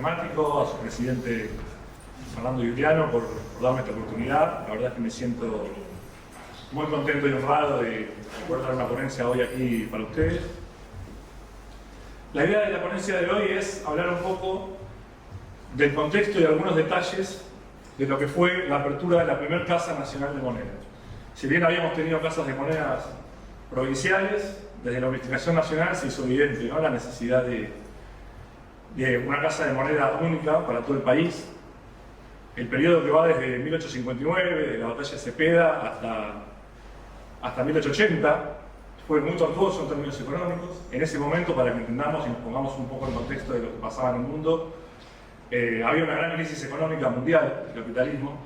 Numismático, a su presidente Fernando Giuliano por darme esta oportunidad. La verdad es que me siento muy contento y honrado de poder dar una ponencia hoy aquí para ustedes. La idea de la ponencia de hoy es hablar un poco del contexto y algunos detalles de lo que fue la apertura de la primera Casa Nacional de Moneda. Si bien habíamos tenido casas de monedas provinciales, desde la unificación nacional se hizo evidente, ¿no?, la necesidad de una casa de moneda única para todo el país. El periodo que va desde 1859, de la batalla de Cepeda, hasta 1880, fue muy tortuoso en términos económicos. En ese momento, para que entendamos y nos pongamos un poco en contexto de lo que pasaba en el mundo, había una gran crisis económica mundial, el capitalismo,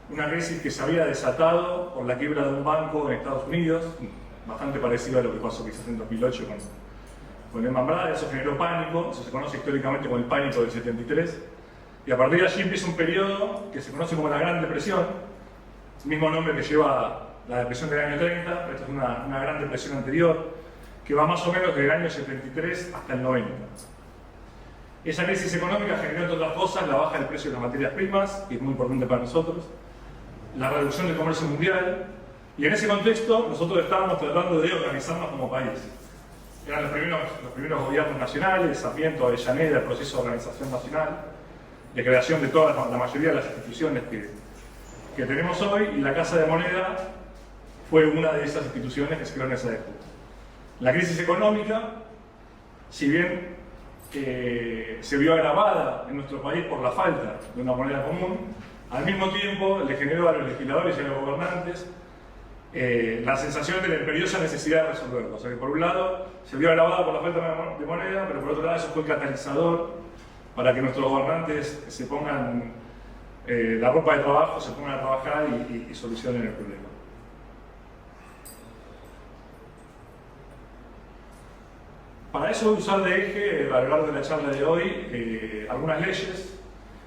una crisis que se había desatado por la quiebra de un banco en Estados Unidos, bastante parecido a lo que pasó quizás en 2008 con Lehman Brothers. Eso generó pánico, eso se conoce históricamente como el pánico del 73, y a partir de allí empieza un periodo que se conoce como la Gran Depresión, mismo nombre que lleva la depresión del año 30, pero esta es una Gran Depresión anterior, que va más o menos desde el año 73 hasta el 90. Esa crisis económica generó, entre otras cosas, la baja del precio de las materias primas, que es muy importante para nosotros, la reducción del comercio mundial, y en ese contexto nosotros estábamos tratando de organizarnos como país. Eran los primeros gobiernos nacionales, Sarmiento, Avellaneda, el proceso de organización nacional, de creación de la mayoría de las instituciones que tenemos hoy, y la Casa de Moneda fue una de esas instituciones que se creó en esa época. La crisis económica, si bien se vio agravada en nuestro país por la falta de una moneda común, al mismo tiempo le generó a los legisladores y a los gobernantes la sensación de la imperiosa necesidad de resolverlo. O sea que por un lado se vio agravada por la falta de moneda, pero por otro lado eso fue el catalizador para que nuestros gobernantes se pongan la ropa de trabajo, se pongan a trabajar y solucionen el problema. Para eso voy a usar de eje, a lo largo de la charla de hoy, algunas leyes.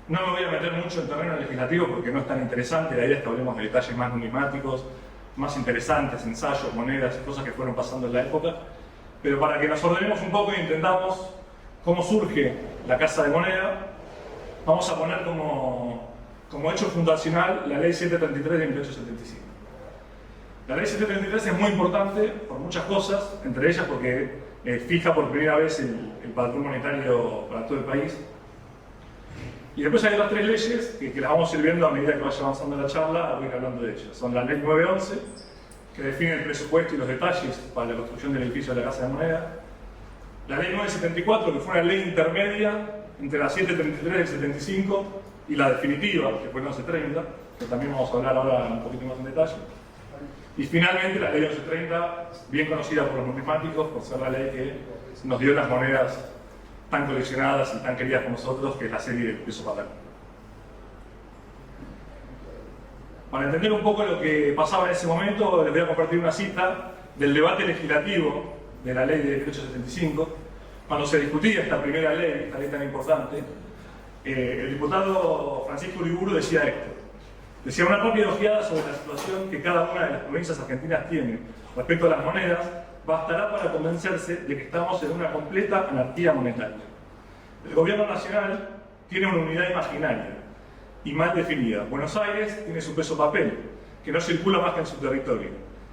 No me voy a meter mucho en terreno legislativo porque no es tan interesante. La idea es que hablemos de detalles más numismáticos, más interesantes, ensayos, monedas, cosas que fueron pasando en la época. Pero para que nos ordenemos un poco y entendamos cómo surge la Casa de Moneda, vamos a poner como hecho fundacional la Ley 733 de 1875. La Ley 733 es muy importante por muchas cosas, entre ellas porque fija por primera vez el patrón monetario para todo el país. Y después hay otras tres leyes que las vamos a ir viendo a medida que vaya avanzando la charla, voy a ir hablando de ellas. Son la Ley 911, que define el presupuesto y los detalles para la construcción del edificio de la Casa de Moneda. La Ley 974, que fue una ley intermedia entre la 733 del 75 y la definitiva, que fue la 1130, que también vamos a hablar ahora un poquito más en detalle. Y finalmente la Ley 1130, bien conocida por los numismáticos, por ser la ley que nos dio las monedas tan coleccionadas y tan queridas por nosotros, que es la serie del peso paterno. Para entender un poco lo que pasaba en ese momento, les voy a compartir una cita del debate legislativo de la ley de 1875, cuando se discutía esta primera ley, esta ley tan importante. El diputado Francisco Uriburu decía esto. Decía: una rápida ojeada sobre la situación que cada una de las provincias argentinas tiene respecto a las monedas bastará para convencerse de que estamos en una completa anarquía monetaria. El gobierno nacional tiene una unidad imaginaria y mal definida. Buenos Aires tiene su peso papel, que no circula más que en su territorio.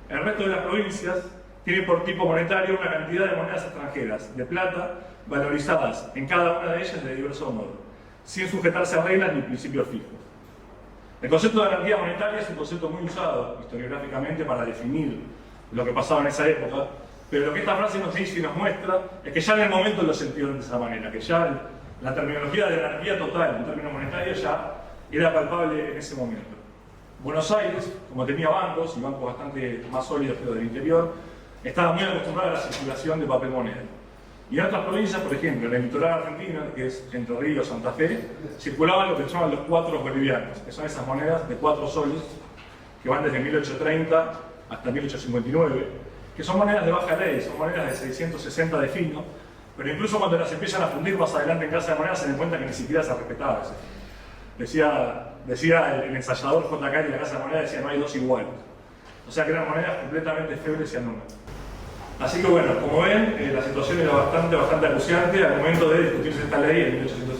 El resto de las provincias tienen por tipo monetario una cantidad de monedas extranjeras, de plata, valorizadas en cada una de ellas de diverso modo, sin sujetarse a reglas ni principios fijos. El concepto de anarquía monetaria es un concepto muy usado historiográficamente para definir lo que pasaba en esa época, pero lo que esta frase nos dice y nos muestra es que ya en el momento lo sintieron de esa manera, que ya la terminología de anarquía total en términos monetarios ya era palpable en ese momento. Buenos Aires, como tenía bancos, y bancos bastante más sólidos que los del interior, estaba muy acostumbrada a la circulación de papel moneda. Y en otras provincias, por ejemplo, en el litoral argentino, que es Entre Ríos, Santa Fe, circulaban lo que se llaman los cuatros bolivianos, que son esas monedas de 4 soles, que van desde 1830 hasta 1859, que son monedas de baja ley, son monedas de 660 de fino, pero incluso cuando las empiezan a fundir más adelante en Casa de Moneda se dan cuenta que ni siquiera se respetaba ese fino. Decía el ensayador J.K. de la Casa de Moneda, decía: no hay dos iguales. O sea que eran monedas completamente febles y anómalas. Así que bueno, como ven, la situación era bastante acuciante al momento de discutirse esta ley en 1875.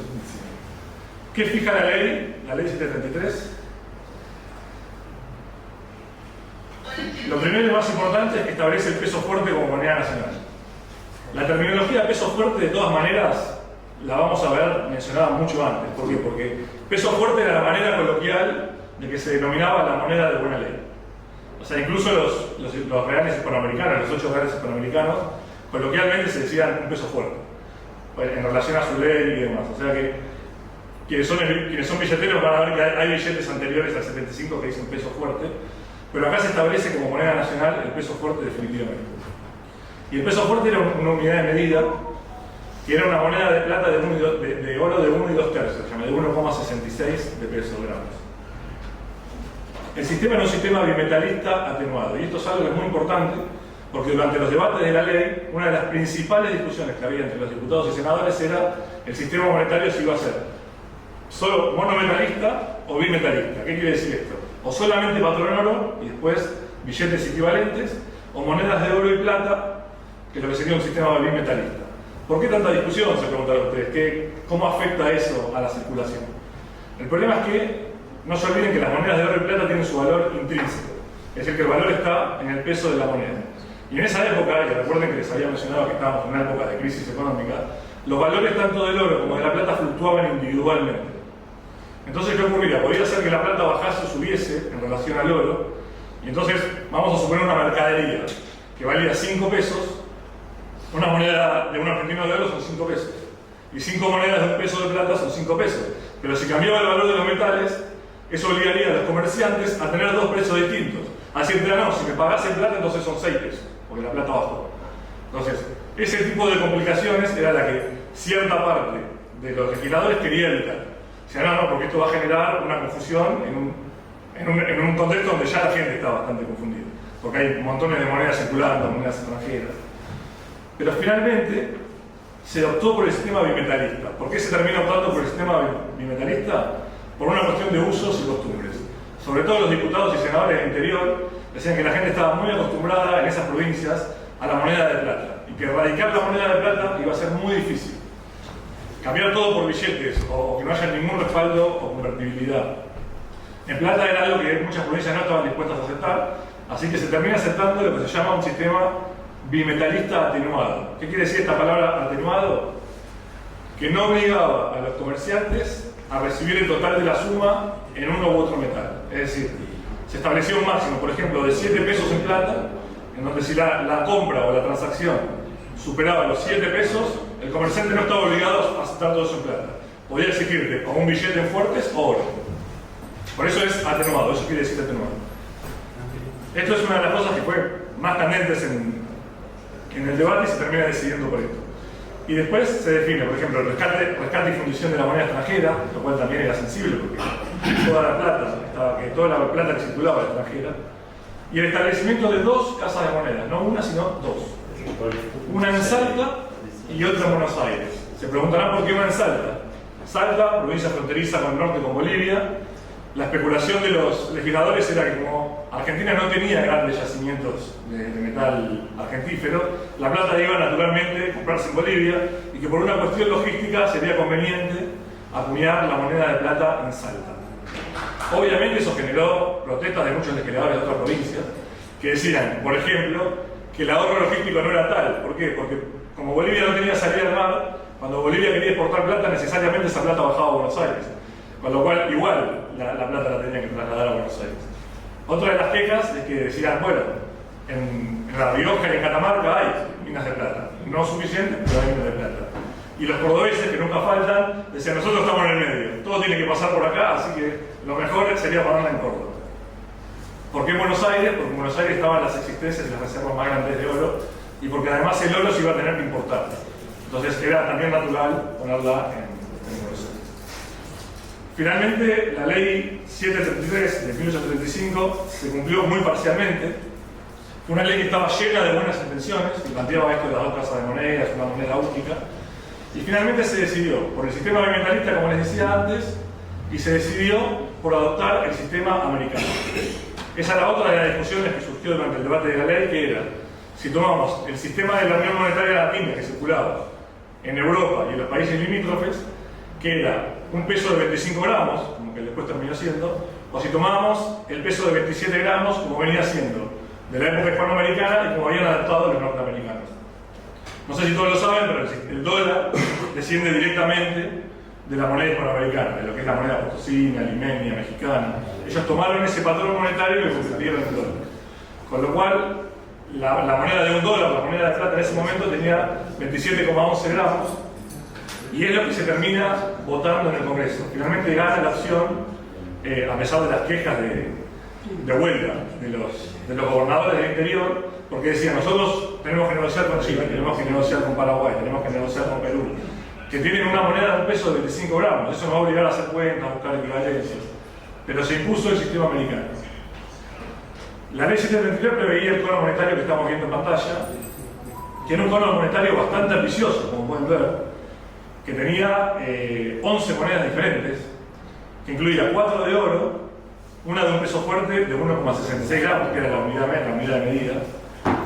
¿Qué fija la ley? La ley 733. Lo primero y más importante es que establece el peso fuerte como moneda nacional. La terminología peso fuerte, de todas maneras, la vamos a ver mencionada mucho antes. ¿Por qué? Porque peso fuerte era la manera coloquial de que se denominaba la moneda de buena ley. O sea, incluso los reales hispanoamericanos, los 8 reales hispanoamericanos, coloquialmente se decían un peso fuerte, en relación a su ley y demás. O sea que quienes son billeteros van a ver que hay billetes anteriores al 75 que dicen peso fuerte, pero acá se establece como moneda nacional el peso fuerte definitivamente. Y el peso fuerte era una unidad de medida, que era una moneda de plata de oro de 1 y 2 tercios, de 1,66 de pesos gramos. El sistema era un sistema bimetalista atenuado, y esto es algo que es muy importante, porque durante los debates de la ley, una de las principales discusiones que había entre los diputados y senadores era el sistema monetario si iba a ser solo monometalista o bimetalista. ¿Qué quiere decir esto? O solamente patrón oro y después billetes equivalentes, o monedas de oro y plata, que es lo que sería un sistema bimetalista. ¿Por qué tanta discusión? Se preguntaron ustedes. ¿Cómo afecta eso a la circulación? El problema es que no se olviden que las monedas de oro y plata tienen su valor intrínseco, es decir, que el valor está en el peso de la moneda. Y en esa época, y recuerden que les había mencionado que estábamos en una época de crisis económica, los valores tanto del oro como de la plata fluctuaban individualmente. Entonces, ¿qué ocurría? Podría ser que la plata bajase o subiese en relación al oro, y entonces vamos a suponer una mercadería que valía 5 pesos, una moneda de un argentino de oro son 5 pesos, y 5 monedas de 1 peso de plata son 5 pesos. Pero si cambiaba el valor de los metales, eso obligaría a los comerciantes a tener 2 precios distintos. Así que no, si me pagase en plata, entonces son 6 pesos, porque la plata bajó. Entonces, ese tipo de complicaciones era la que cierta parte de los legisladores quería evitar. O sea, no, porque esto va a generar una confusión en un contexto donde ya la gente está bastante confundida, porque hay montones de monedas circulando, monedas extranjeras. Pero finalmente se optó por el sistema bimetalista. ¿Por qué se termina optando por el sistema bimetalista? Por una cuestión de usos y costumbres. Sobre todo los diputados y senadores del interior decían que la gente estaba muy acostumbrada en esas provincias a la moneda de plata y que erradicar la moneda de plata iba a ser muy difícil. Cambiar todo por billetes o que no haya ningún respaldo o convertibilidad en plata era algo que muchas provincias no estaban dispuestas a aceptar, así que se termina aceptando lo que se llama un sistema bimetalista atenuado. ¿Qué quiere decir esta palabra atenuado? Que no obligaba a los comerciantes a recibir el total de la suma en uno u otro metal. Es decir, se estableció un máximo, por ejemplo, de 7 pesos en plata, en donde si la compra o la transacción superaba los 7 pesos, el comerciante no estaba obligado a aceptar todo eso en plata. Podía exigirte o un billete en fuertes o oro. Por eso es atenuado, eso quiere decir atenuado. Esto es una de las cosas que fue más candentes en el debate y se termina decidiendo por esto. Y después se define, por ejemplo, el rescate y fundición de la moneda extranjera, lo cual también era sensible porque toda la plata que circulaba era extranjera, y el establecimiento de 2 casas de moneda, no una sino 2. Una en Salta y otra en Buenos Aires. Se preguntarán por qué una en Salta. Salta, provincia fronteriza con el norte con Bolivia. La especulación de los legisladores era que como Argentina no tenía grandes yacimientos de metal argentífero, la plata iba naturalmente a comprarse en Bolivia y que por una cuestión logística sería conveniente acuñar la moneda de plata en Salta. Obviamente eso generó protestas de muchos legisladores de otras provincias que decían, por ejemplo, que el ahorro logístico no era tal. ¿Por qué? Porque como Bolivia no tenía salida al mar, cuando Bolivia quería exportar plata, necesariamente esa plata bajaba a Buenos Aires. Con lo cual, igual, la plata la tenían que trasladar a Buenos Aires. Otra de las quejas es que decían, bueno, en La Rioja y en Catamarca hay minas de plata. No suficientes, pero hay minas de plata. Y los cordobeses, que nunca faltan, decían, nosotros estamos en el medio. Todo tiene que pasar por acá, así que lo mejor sería ponerla en Córdoba. ¿Por qué en Buenos Aires? Porque en Buenos Aires estaban las existencias y las reservas más grandes de oro, y porque además el oro se iba a tener que importar. Entonces era también natural ponerla en Buenos Aires. Finalmente, la ley 733 de 1835 se cumplió muy parcialmente. Fue una ley que estaba llena de buenas intenciones, que planteaba esto de las 2 casas de monedas, una moneda única, y finalmente se decidió por el sistema bimetalista, como les decía antes, y se decidió por adoptar el sistema americano. Esa era otra de las discusiones que surgió durante el debate de la ley, que era, si tomamos el sistema de la Unión Monetaria Latina que circulaba en Europa y en los países limítrofes, que era un peso de 25 gramos, como que después terminó siendo, o si tomábamos el peso de 27 gramos, como venía siendo de la época hispanoamericana y como habían adaptado los norteamericanos. No sé si todos lo saben, pero el dólar desciende directamente de la moneda hispanoamericana, de lo que es la moneda potosina, limeña, mexicana. Ellos tomaron ese patrón monetario y lo convirtieron en dólar. Con lo cual, la moneda de $1, la moneda de plata en ese momento tenía 27,11 gramos, y es lo que se termina votando en el Congreso. Finalmente gana la opción, a pesar de las quejas de huelga de los gobernadores del interior, porque decían: nosotros tenemos que negociar con Chile, tenemos que negociar con Paraguay, tenemos que negociar con Perú, que tienen una moneda de un peso de 25 gramos. Eso nos va a obligar a hacer cuentas, a buscar equivalencias. Pero se impuso el sistema americano. La ley 733 preveía el cono monetario que estamos viendo en pantalla, que era un cono monetario bastante ambicioso, como pueden ver, que tenía 11 monedas diferentes, que incluía 4 de oro, una de un peso fuerte de 1,66 gramos, que era la unidad de medida,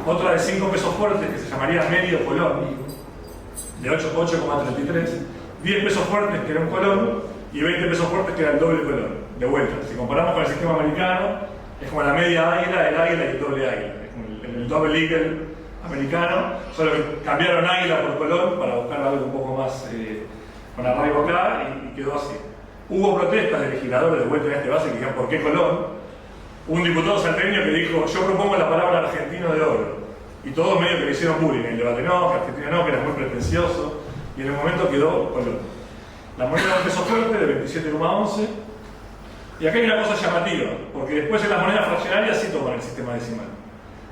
otra de 5 pesos fuertes, que se llamaría medio colón, de 8,33, 10 pesos fuertes, que era un colón, y 20 pesos fuertes, que era el doble colón, de vuelta. Si comparamos con el sistema americano, es como la media águila, el águila y el doble águila. Es como el double eagle americano, solo que cambiaron águila por colón para buscar algo un poco más con arraigo acá, y quedó así. Hubo protestas de legisladores de vuelta en este base que dijeron: ¿por qué colón? Hubo un diputado salteño que dijo: yo propongo la palabra argentino de oro. Y todos medio que le hicieron bullying. En el debate: no, que argentino no, que era muy pretencioso. Y en el momento quedó colón. La moneda de un peso fuerte de 27,11. Y acá hay una cosa llamativa, porque después en las monedas fraccionarias sí toman el sistema decimal.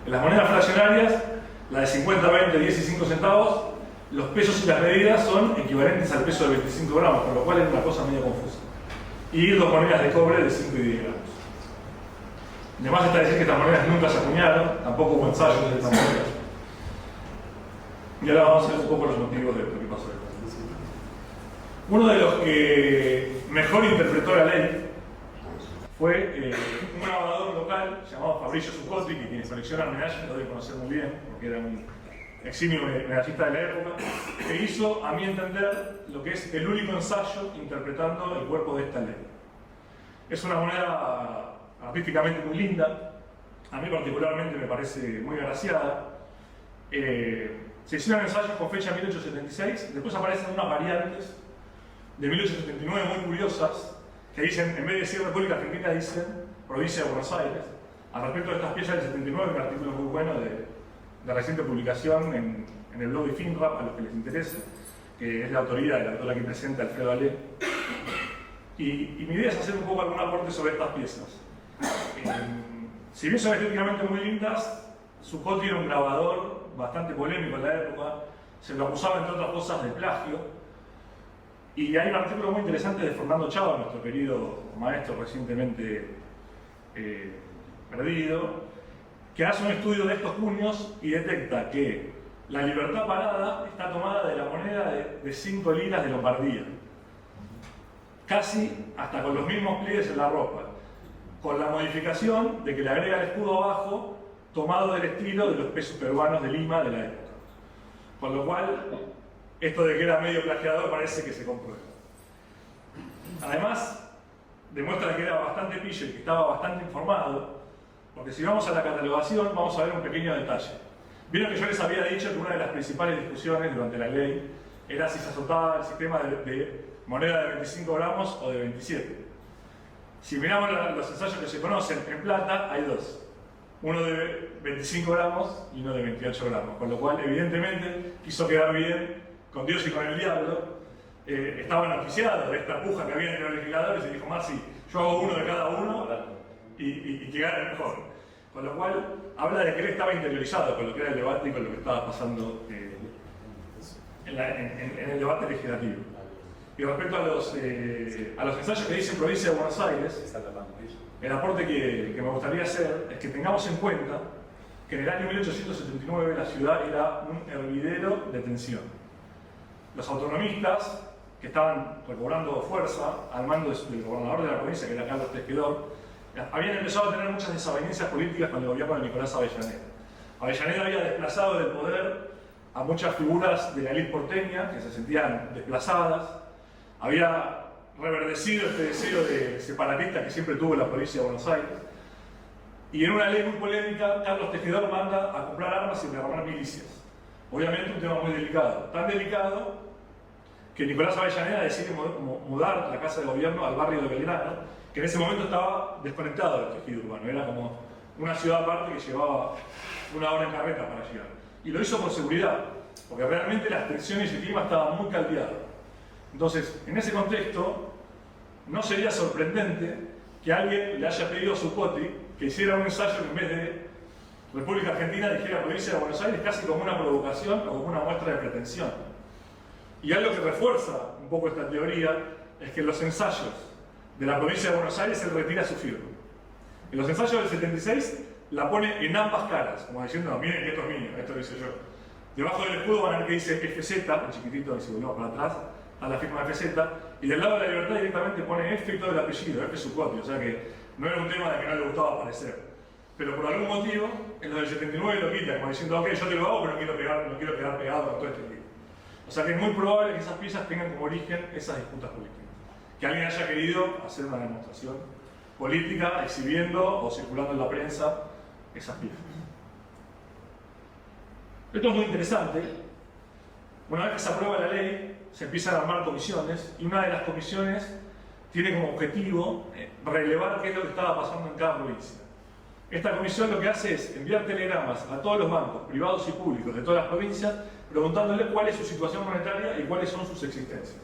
En las monedas fraccionarias, la de 50, 20, 10 y 5 centavos, los pesos y las medidas son equivalentes al peso de 25 gramos, con lo cual es una cosa medio confusa. Y dos monedas de cobre de 5 y 10 gramos. Además está decir que estas monedas nunca se acuñaron, tampoco hubo ensayos de estas monedas. Y ahora vamos a ver un poco los motivos de lo que pasó. Uno de los que mejor interpretó la ley fue un grabador local llamado Fabricio Zuccotti, que quienes coleccionan medallas lo deben conocer muy bien, porque era un eximio medallista de la época, que hizo, a mi entender, lo que es el único ensayo interpretando el cuerpo de esta ley. Es una moneda artísticamente muy linda, a mí particularmente me parece muy agraciada. Se hicieron ensayos con fecha 1876, después aparecen unas variantes de 1879 muy curiosas, que dicen, en vez de decir República Argentina, dicen Provincia de Buenos Aires. Al respecto de estas piezas del 79, un artículo muy bueno de reciente publicación en el blog de FINRAP, a los que les interese, que es la autoría de la autora aquí presente, Alfredo Ale. Y mi idea es hacer un poco algún aporte sobre estas piezas. Si bien son estéticamente muy lindas, Zuccotti era un grabador bastante polémico en la época, se lo acusaba entre otras cosas de plagio. Y hay un artículo muy interesante de Fernando Chava, nuestro querido maestro recientemente perdido, que hace un estudio de estos cuños y detecta que la libertad parada está tomada de la moneda de 5 liras de Lombardía, casi hasta con los mismos pliegues en la ropa, con la modificación de que le agrega el escudo abajo, tomado del estilo de los pesos peruanos de Lima de la época. Con lo cual, esto de que era medio plagiador parece que se comprueba. Además, demuestra que era bastante pillo y que estaba bastante informado, porque si vamos a la catalogación vamos a ver un pequeño detalle. Vieron que yo les había dicho que una de las principales discusiones durante la ley era si se azotaba el sistema de moneda de 25 gramos o de 27. Si miramos los ensayos que se conocen en plata, hay dos. Uno de 25 gramos y uno de 28 gramos, con lo cual evidentemente quiso quedar bien con Dios y con el diablo. Estaban auspiciados de esta puja que había entre los legisladores y dijo: Marci, yo hago uno de cada uno y que gane mejor. Con lo cual habla de que él estaba interiorizado con lo que era el debate y con lo que estaba pasando en el debate legislativo. Y respecto a los ensayos que dice Provincia de Buenos Aires, el aporte que me gustaría hacer es que tengamos en cuenta que en el año 1879 la ciudad era un hervidero de tensión. Los autonomistas, que estaban recobrando fuerza al mando del gobernador de la provincia, que era Carlos Tejedor, habían empezado a tener muchas desavenencias políticas con el gobierno de Nicolás Avellaneda. Avellaneda había desplazado del poder a muchas figuras de la élite porteña que se sentían desplazadas, había reverdecido este deseo de separatista que siempre tuvo la provincia de Buenos Aires. Y en una ley muy polémica, Carlos Tejedor manda a comprar armas y derramar milicias. Obviamente un tema muy delicado, tan delicado que Nicolás Avellaneda decide mudar la casa de gobierno al barrio de Belgrano, que en ese momento estaba desconectado del tejido urbano, era como una ciudad aparte que llevaba una hora en carreta para llegar. Y lo hizo por seguridad, porque realmente las tensiones y el clima estaban muy caldeados. Entonces, en ese contexto, no sería sorprendente que alguien le haya pedido a Zuccotti que hiciera un ensayo que en vez de República Argentina dijera provincia de Buenos Aires, casi como una provocación o como una muestra de pretensión. Y algo que refuerza un poco esta teoría es que en los ensayos de la provincia de Buenos Aires él retira su firma. En los ensayos del 76 la pone en ambas caras, como diciendo, no, miren que esto es mío, esto lo hice yo. Debajo del escudo van a ver que dice FZ, en chiquitito, y si volvemos para atrás, a la firma de FZ, y del lado de la libertad directamente pone F y todo el apellido, F Zuccotti, o sea que no era un tema de que no le gustaba aparecer. Pero por algún motivo, en los del 79 lo quita, como diciendo, ok, yo te lo hago, pero no quiero quedar pegado con todo este libro. O sea que es muy probable que esas piezas tengan como origen esas disputas políticas. Que alguien haya querido hacer una demostración política, exhibiendo o circulando en la prensa esas piezas. Esto es muy interesante. Una vez que se aprueba la ley, se empiezan a armar comisiones, y una de las comisiones tiene como objetivo relevar qué es lo que estaba pasando en cada provincia. Esta comisión lo que hace es enviar telegramas a todos los bancos, privados y públicos de todas las provincias, preguntándole cuál es su situación monetaria y cuáles son sus existencias.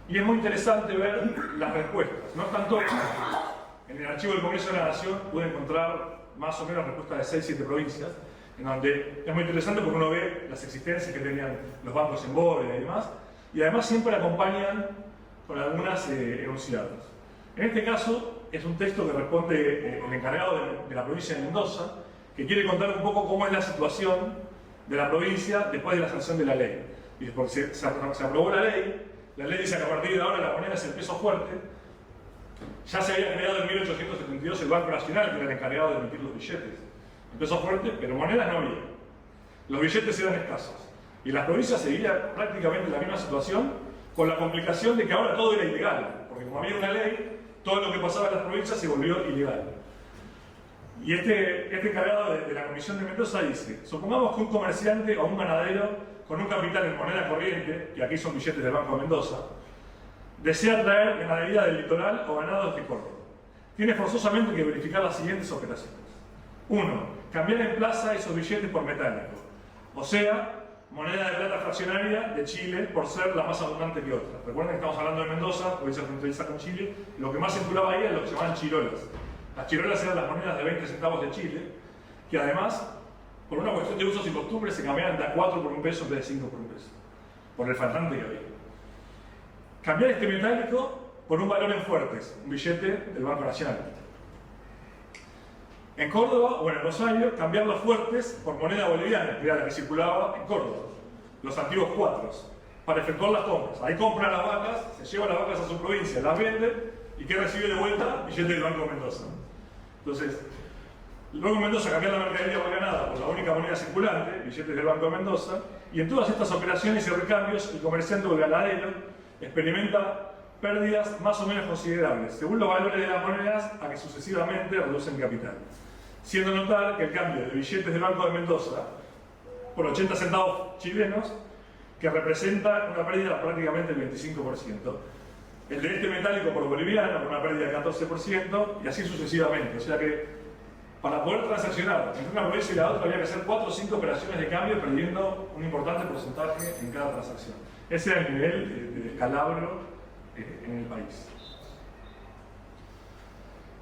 Y es muy interesante ver las respuestas. No están todas. En el archivo del Congreso de la Nación pude encontrar más o menos respuestas de 6-7 provincias, en donde es muy interesante porque uno ve las existencias que tenían los bancos en bóveda y demás, y además siempre acompañan con algunas enunciados. En este caso es un texto que responde el encargado de la provincia de Mendoza, que quiere contar un poco cómo es la situación de la provincia después de la sanción de la ley. Y porque se aprobó la ley dice que a partir de ahora la moneda es el peso fuerte. Ya se había creado en 1872 el Banco Nacional, que era el encargado de emitir los billetes. El peso fuerte, pero monedas no había. Los billetes eran escasos. Y las provincias seguían prácticamente en la misma situación, con la complicación de que ahora todo era ilegal. Porque como había una ley, todo lo que pasaba en las provincias se volvió ilegal. Y este encargado de la Comisión de Mendoza dice, supongamos que un comerciante o un ganadero con un capital en moneda corriente, que aquí son billetes del Banco de Mendoza, desea traer ganadería del litoral o ganado de Córdoba. Tiene forzosamente que verificar las siguientes operaciones. 1. Cambiar en plaza esos billetes por metálico, o sea, moneda de plata fraccionaria de Chile por ser la más abundante que otra. Recuerden que estamos hablando de Mendoza, provincia fronteriza con Chile, lo que más circulaba ahí era lo que se llamaban chirolas. Las chirolas eran las monedas de 20 centavos de Chile, que además, por una cuestión de usos y costumbres, se cambiaban de a 4 por un peso en vez de 5 por un peso, por el faltante que había. Cambiar este metálico por un valor en fuertes, un billete del Banco Nacional. En Córdoba o en Rosario, cambiar los fuertes por moneda boliviana, que era la que circulaba en Córdoba, los antiguos cuatros, para efectuar las compras. Ahí compra las vacas, se lleva las vacas a su provincia, las vende, y ¿qué recibe de vuelta? Billete del Banco de Mendoza. Entonces, el Banco de Mendoza cambia la mercadería ganada por la única moneda circulante, billetes del Banco de Mendoza, y en todas estas operaciones y recambios, el comerciante o el ganadero experimenta pérdidas más o menos considerables, según los valores de las monedas a que sucesivamente reducen capital. Siendo notar que el cambio de billetes del Banco de Mendoza por 80 centavos chilenos, que representa una pérdida prácticamente del 25%. El de este metálico por boliviano, con una pérdida del 14%, y así sucesivamente. O sea que para poder transaccionar entre una provincia y la otra había que hacer 4 o 5 operaciones de cambio, perdiendo un importante porcentaje en cada transacción. Ese era el nivel de descalabro en el país.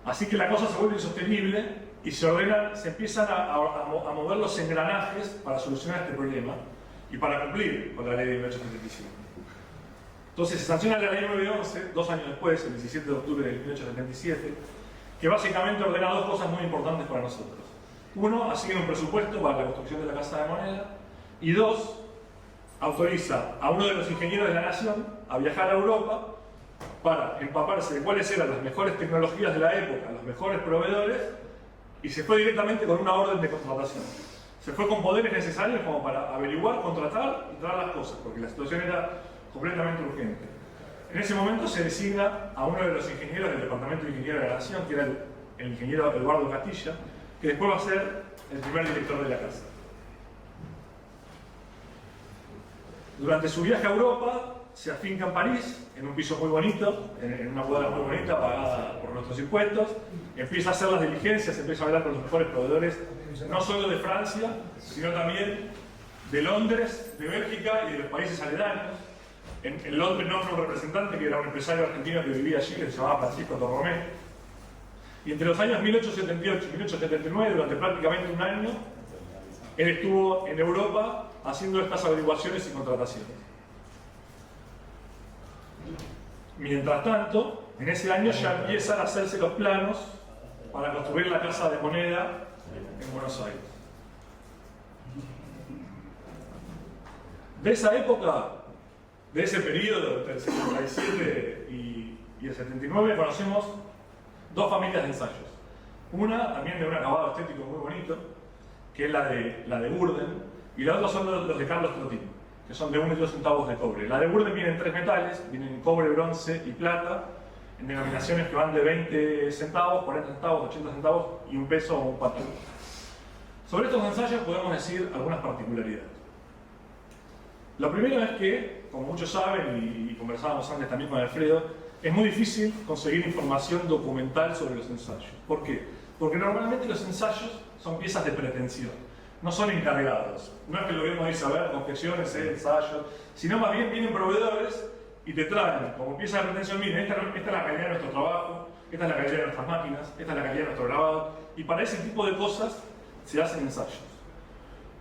Así que la cosa se vuelve insostenible y se empiezan a mover los engranajes para solucionar este problema y para cumplir con la ley de 1875. Entonces se sanciona la ley 911, 2 años después, el 17 de octubre de 1877, que básicamente ordena 2 cosas muy importantes para nosotros. 1, asigna un presupuesto para la construcción de la Casa de Moneda, y 2, autoriza a uno de los ingenieros de la nación a viajar a Europa para empaparse de cuáles eran las mejores tecnologías de la época, los mejores proveedores, y se fue directamente con una orden de contratación. Se fue con poderes necesarios como para averiguar, contratar y traer las cosas, porque la situación era completamente urgente. En ese momento se designa a uno de los ingenieros del Departamento de Ingeniería de la Nación, que era el ingeniero Eduardo Castilla, que después va a ser el primer director de la casa. Durante su viaje a Europa, se afinca en París, en un piso muy bonito, en una cuadra muy bonita, pagada por nuestros impuestos. Empieza a hacer las diligencias, empieza a hablar con los mejores proveedores, no solo de Francia, sino también de Londres, de Bélgica y de los países aledaños. En Londres nombra un representante que era un empresario argentino que vivía allí, que se llamaba Francisco Torromé. Y entre los años 1878 y 1879, durante prácticamente un año, él estuvo en Europa haciendo estas averiguaciones y contrataciones. Mientras tanto, en ese año ya empiezan a hacerse los planos para construir la Casa de Moneda en Buenos Aires. De esa época, de ese periodo, entre el 77 y el 79, conocemos dos familias de ensayos. Una, también de un acabado estético muy bonito, que es la de Burden, y la otra son los de Carlos Trotino, que son de 1 y 2 centavos de cobre. La de Burden viene en 3 metales, vienen cobre, bronce y plata, en denominaciones que van de 20 centavos, 40 centavos, 80 centavos y un peso o un patón. Sobre estos ensayos podemos decir algunas particularidades. Lo primero es que, como muchos saben, y conversábamos antes también con Alfredo, es muy difícil conseguir información documental sobre los ensayos. ¿Por qué? Porque normalmente los ensayos son piezas de pretensión, no son encargados. No es que el gobierno dice, a ver, confecciones, ensayos, sino más bien vienen proveedores y te traen como pieza de pretensión, miren, esta es la calidad de nuestro trabajo, esta es la calidad de nuestras máquinas, esta es la calidad de nuestro grabado, y para ese tipo de cosas se hacen ensayos.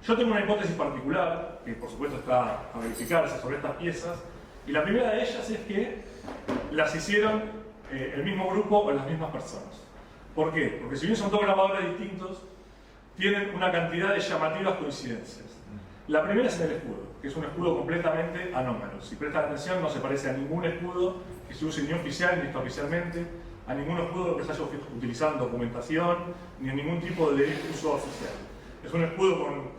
Yo tengo una hipótesis particular, que por supuesto está a verificarse sobre estas piezas, y la primera de ellas es que las hicieron el mismo grupo o las mismas personas. ¿Por qué? Porque si bien son dos grabadores distintos, tienen una cantidad de llamativas coincidencias. La primera es en el escudo, que es un escudo completamente anómalo. Si prestan atención, no se parece a ningún escudo que se use ni oficial ni extraoficialmente, a ningún escudo que se haya utilizado en documentación, ni en ningún tipo de uso oficial. Es un escudo con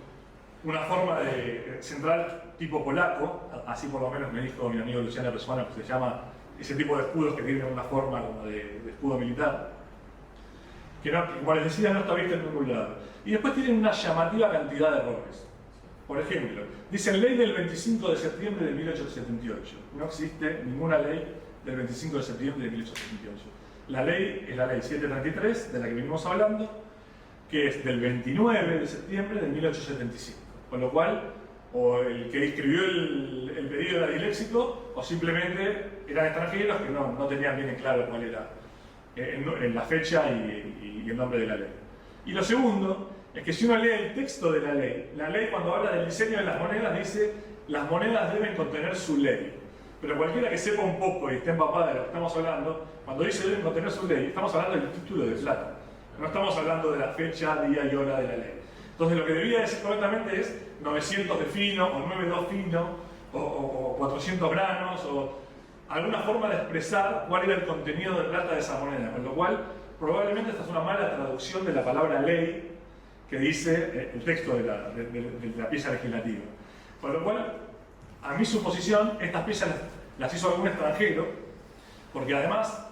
una forma de central tipo polaco, así por lo menos me dijo mi amigo Luciano Persona, que se llama ese tipo de escudos que tienen una forma como de escudo militar, que no, como les decía, no está visto en ningún lado. Y después tienen una llamativa cantidad de errores. Por ejemplo, dicen ley del 25 de septiembre de 1878. No existe ninguna ley del 25 de septiembre de 1878. La ley es la ley 733, de la que venimos hablando, que es del 29 de septiembre de 1875. Con lo cual, o el que escribió el pedido era disléxico, o simplemente eran extranjeros que no tenían bien en claro cuál era en la fecha y el nombre de la ley. Y lo segundo es que si uno lee el texto de la ley cuando habla del diseño de las monedas dice las monedas deben contener su ley. Pero cualquiera que sepa un poco y esté empapada de lo que estamos hablando, cuando dice deben contener su ley, estamos hablando del título de plata. No estamos hablando de la fecha, día y hora de la ley. Entonces lo que debía decir correctamente es 900 de fino, o 9,2 fino, o 400 granos, o alguna forma de expresar cuál era el contenido de plata de esa moneda. Con lo cual, probablemente esta es una mala traducción de la palabra ley que dice el texto de la pieza legislativa. Con lo cual, a mi suposición, estas piezas las hizo algún extranjero, porque además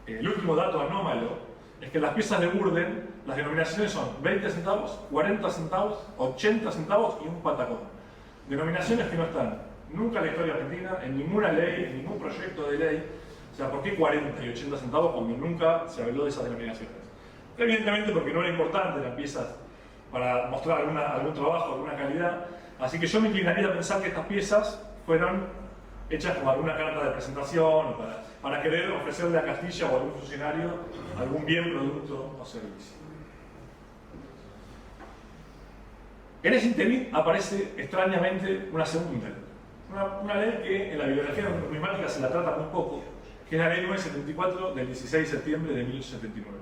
el último dato anómalo es que las piezas de Burden, las denominaciones son 20 centavos, 40 centavos, 80 centavos y un patacón. Denominaciones que no están nunca en la historia argentina, en ninguna ley, en ningún proyecto de ley. O sea, ¿por qué 40 y 80 centavos cuando nunca se habló de esas denominaciones? Evidentemente porque no era importante las piezas para mostrar algún trabajo, alguna calidad. Así que yo me inclinaría a pensar que estas piezas fueron hechas como alguna carta de presentación o para querer ofrecerle a Castilla o a algún funcionario algún bien, producto o servicio. En ese interín aparece extrañamente una segunda ley. Una ley que en la bibliografía numismática se la trata muy poco, que es la ley 974 del 16 de septiembre de 1879.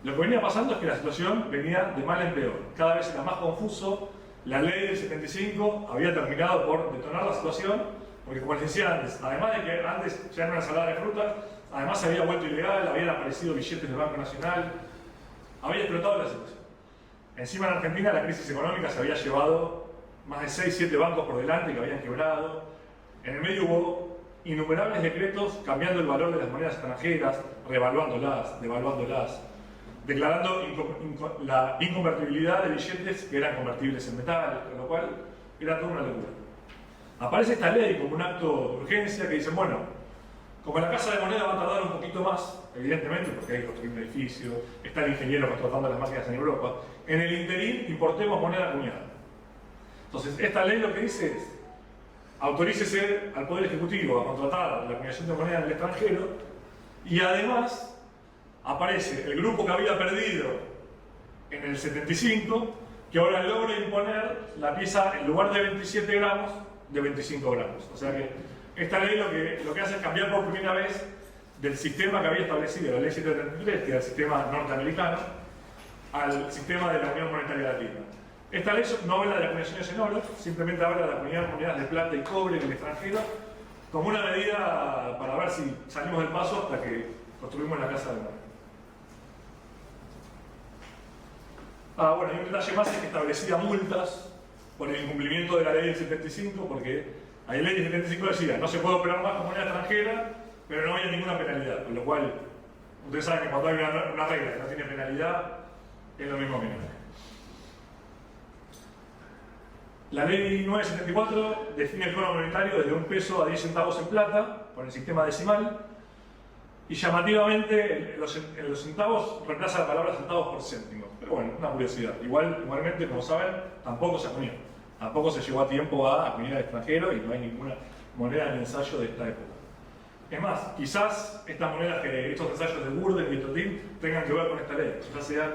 Lo que venía pasando es que la situación venía de mal en peor, cada vez era más confuso. La ley del 75 había terminado por detonar la situación, porque como les decía antes, además de que antes ya era una ensalada de frutas, además se había vuelto ilegal, habían aparecido billetes del Banco Nacional, había explotado la situación. Encima en Argentina la crisis económica se había llevado más de 6-7 bancos por delante que habían quebrado, En el medio hubo innumerables decretos cambiando el valor de las monedas extranjeras, revaluándolas, devaluándolas, declarando la inconvertibilidad de billetes que eran convertibles en metal, con lo cual era toda una locura. Aparece esta ley como un acto de urgencia que dicen, bueno, como la casa de moneda va a tardar un poquito más, evidentemente, porque hay que construir un edificio, está el ingeniero contratando las máquinas en Europa, en el interín importemos moneda acuñada. Entonces, esta ley lo que dice es, autorícese al Poder Ejecutivo a contratar la acuñación de moneda en el extranjero y además aparece el grupo que había perdido en el 75, que ahora logra imponer la pieza en lugar de 27 gramos, de 25 gramos. O sea que esta ley lo que hace es cambiar por primera vez del sistema que había establecido la ley 733, que era el sistema norteamericano, al sistema de la Unión Monetaria Latina. Esta ley no habla de acuñaciones en oro, simplemente habla de acuñar monedas de plata y cobre en el extranjero, como una medida para ver si salimos del paso hasta que construimos la casa de moneda. Bueno, y un detalle más es que establecía multas por el incumplimiento de la ley del 75, porque la ley del 75 decía no se puede operar más con moneda extranjera, pero no había ninguna penalidad, con lo cual ustedes saben que cuando hay una regla que no tiene penalidad, es lo mismo que no. La ley 974 define el cono monetario desde 1 peso a 10 centavos en plata, con el sistema decimal, y llamativamente en los centavos reemplaza la palabra centavos por céntimos. Pero bueno, una curiosidad. Igualmente, como saben, tampoco se acuñó. Tampoco se llegó a tiempo a acuñar al extranjero y no hay ninguna moneda en ensayo de esta época. Es más, quizás estas monedas, estos ensayos de Burden y Totin tengan que ver con esta ley. Quizás sean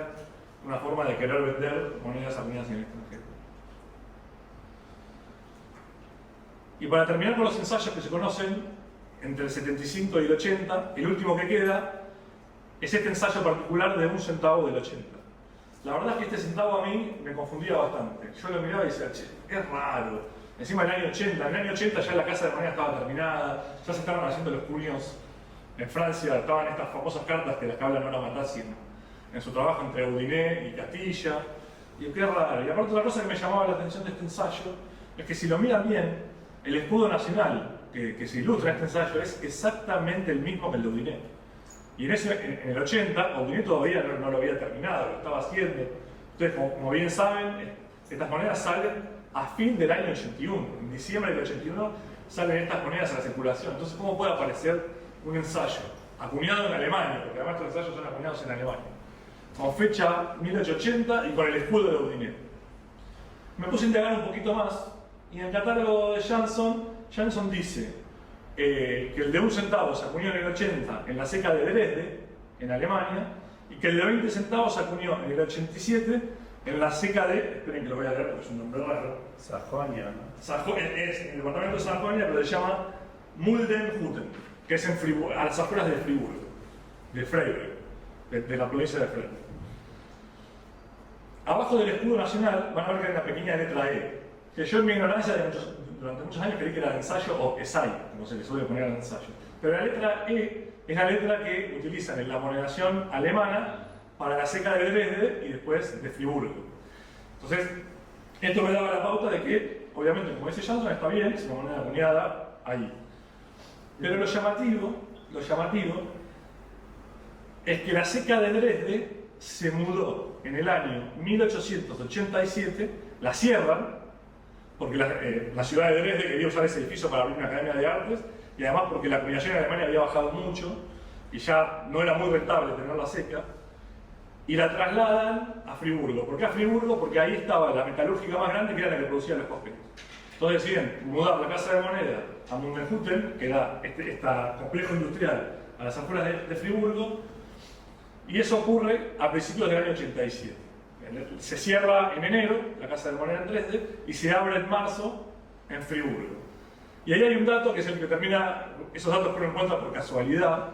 una forma de querer vender monedas acuñadas en el extranjero. Y para terminar con los ensayos que se conocen, entre el 75 y el 80, el último que queda es este ensayo particular de 1 centavo del 80. La verdad es que este centavo a mí me confundía bastante. Yo lo miraba y decía, che, es raro. Encima del año 80, en el año 80 ya la casa de moneda estaba terminada, ya se estaban haciendo los cuños en Francia, estaban estas famosas cartas que las que habla Nora Matassi en su trabajo entre Audinet y Castilla. Y qué raro. Y aparte otra cosa que me llamaba la atención de este ensayo es que si lo miran bien, el escudo nacional que se ilustra en este ensayo es exactamente el mismo que el de Audinet. Y en el 80, Audinet todavía no lo había terminado, lo estaba haciendo. Entonces, como bien saben, estas monedas salen a fin del año 81. En diciembre del 81 salen estas monedas a la circulación. Entonces, ¿cómo puede aparecer un ensayo acuñado en Alemania? Porque además estos ensayos son acuñados en Alemania. Con fecha 1880 y con el escudo de Audinet. Me puse a indagar un poquito más. Y en el catálogo de Jansson dice que el de 1 centavo se acuñó en el 80 en la seca de Dresde, en Alemania, y que el de 20 centavos se acuñó en el 87 en la seca de, esperen que lo voy a leer porque es un nombre raro, Sajonia, ¿no? Es en el departamento de Sajonia, pero se llama Muldenhütten, que es a las afueras de Friburgo, de Freiburg, de la provincia de Freiburg. Abajo del escudo nacional van a ver que hay una pequeña letra E, que yo en mi ignorancia durante muchos años creí que era de ensayo o ESAI, como se le suele poner al ensayo. Pero la letra E es la letra que utilizan en la monedación alemana para la seca de Dresde y después de Friburgo. Entonces, esto me daba la pauta de que, obviamente, como dice Jansson, está bien, es una moneda acuñada ahí. Pero lo llamativo es que la seca de Dresde se mudó en el año 1887, la cierran, porque la ciudad de Dresde quería usar ese edificio para abrir una academia de artes, y además porque la acuñación en Alemania había bajado mucho, y ya no era muy rentable tenerla seca, y la trasladan a Friburgo. ¿Por qué a Friburgo? Porque ahí estaba la metalúrgica más grande, que era la que producía los cospetes. Entonces deciden mudar la casa de moneda a Muldenhütten, que era este complejo industrial a las afueras de Friburgo, y eso ocurre a principios del año 87. Se cierra en enero la casa de moneda en Dresde y se abre en marzo en Friburgo. Y ahí hay un dato que es el que termina, esos datos fueron en cuenta por casualidad.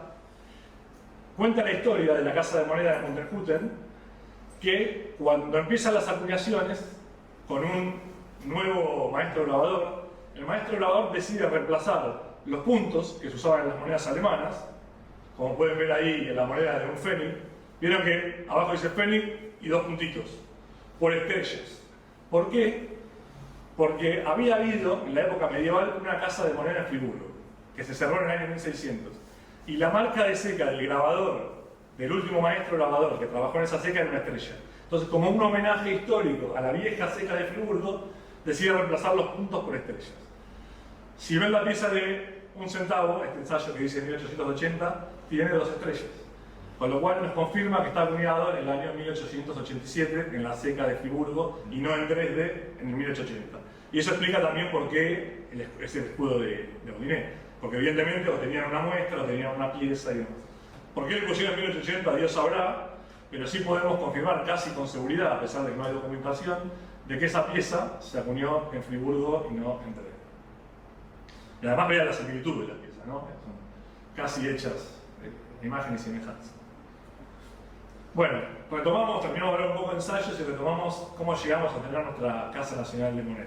Cuenta la historia de la casa de moneda de Muldenhütten que cuando empiezan las acuñaciones con un nuevo maestro grabador, el maestro grabador decide reemplazar los puntos que se usaban en las monedas alemanas, como pueden ver ahí en la moneda de un Pfennig. Vieron que abajo dice Pfennig y 2 puntitos, por estrellas. ¿Por qué? porque había habido en la época medieval una casa de moneda en Friburgo, que se cerró en el año 1600. Y la marca de seca del grabador, del último maestro grabador que trabajó en esa seca, era una estrella. Entonces, como un homenaje histórico a la vieja seca de Friburgo, decide reemplazar los puntos por estrellas. Si ven la pieza de 1 centavo, este ensayo que dice 1880, tiene 2 estrellas. Con lo cual nos confirma que está acuñado en el año 1887 en la seca de Friburgo y no en Dresde en el 1880. Y eso explica también por qué es el escudo de Odinet. Porque evidentemente o tenían una muestra o tenían una pieza y demás. ¿Por qué le pusieron en 1880? Dios sabrá, pero sí podemos confirmar casi con seguridad, a pesar de que no hay documentación, de que esa pieza se acuñó en Friburgo y no en Dresde. Y además vean la similitud de las piezas, ¿no? Son casi hechas de imagen y semejanza. Bueno, retomamos, terminamos de hablar un poco de ensayos y retomamos cómo llegamos a tener nuestra Casa Nacional de Moneda.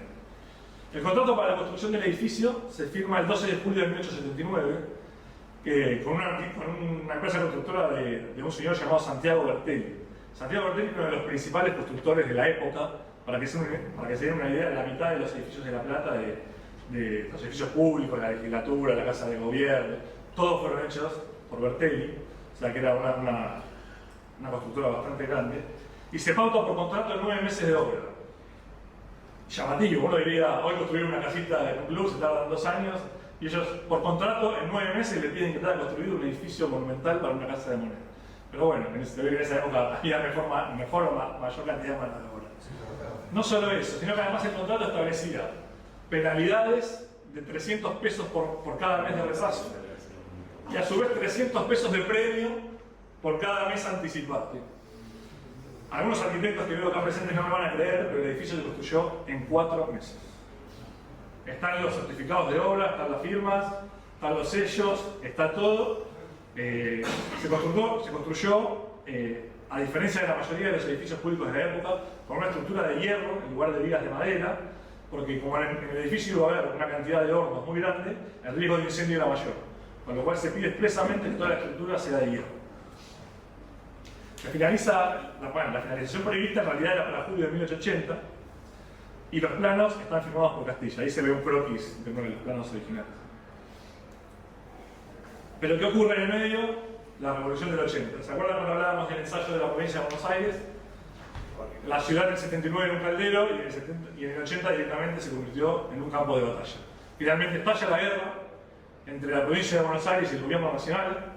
El contrato para la construcción del edificio se firma el 12 de julio de 1879 con una empresa constructora de un señor llamado Santiago Bertelli. Santiago Bertelli es uno de los principales constructores de la época. Para que se den una idea, la mitad de los edificios de La Plata, de los edificios públicos, la legislatura, la casa de gobierno, todos fueron hechos por Bertelli, o sea que era una constructora bastante grande, y se pauta por contrato en 9 meses de obra. Llamativo, uno diría, hoy construir una casita en un club se tardan 2 años, y ellos por contrato en 9 meses le piden que tenga construido un edificio monumental para una casa de moneda. Pero bueno, en esa época había mejor o mayor cantidad de mano de obra. No solo eso, sino que además el contrato establecía penalidades de 300 pesos por cada mes de repaso y a su vez 300 pesos de premio por cada mes anticipado. Algunos arquitectos que veo acá presentes no me van a creer, pero el edificio se construyó en 4 meses. Están los certificados de obra, están las firmas, están los sellos, está todo. Se construyó a diferencia de la mayoría de los edificios públicos de la época, con una estructura de hierro en lugar de vigas de madera, porque como en el edificio iba a haber una cantidad de hornos muy grande, el riesgo de incendio era mayor, con lo cual se pide expresamente que toda la estructura sea de hierro. La finalización prevista en realidad era para julio de 1880 y los planos están firmados por Castilla. Ahí se ve un croquis de uno de los planos originales. Pero ¿qué ocurre en el medio? La Revolución del 80. ¿Se acuerdan cuando hablábamos del ensayo de la provincia de Buenos Aires? La ciudad del 79 era un caldero y en el 80 directamente se convirtió en un campo de batalla. Finalmente estalla la guerra entre la provincia de Buenos Aires y el gobierno nacional,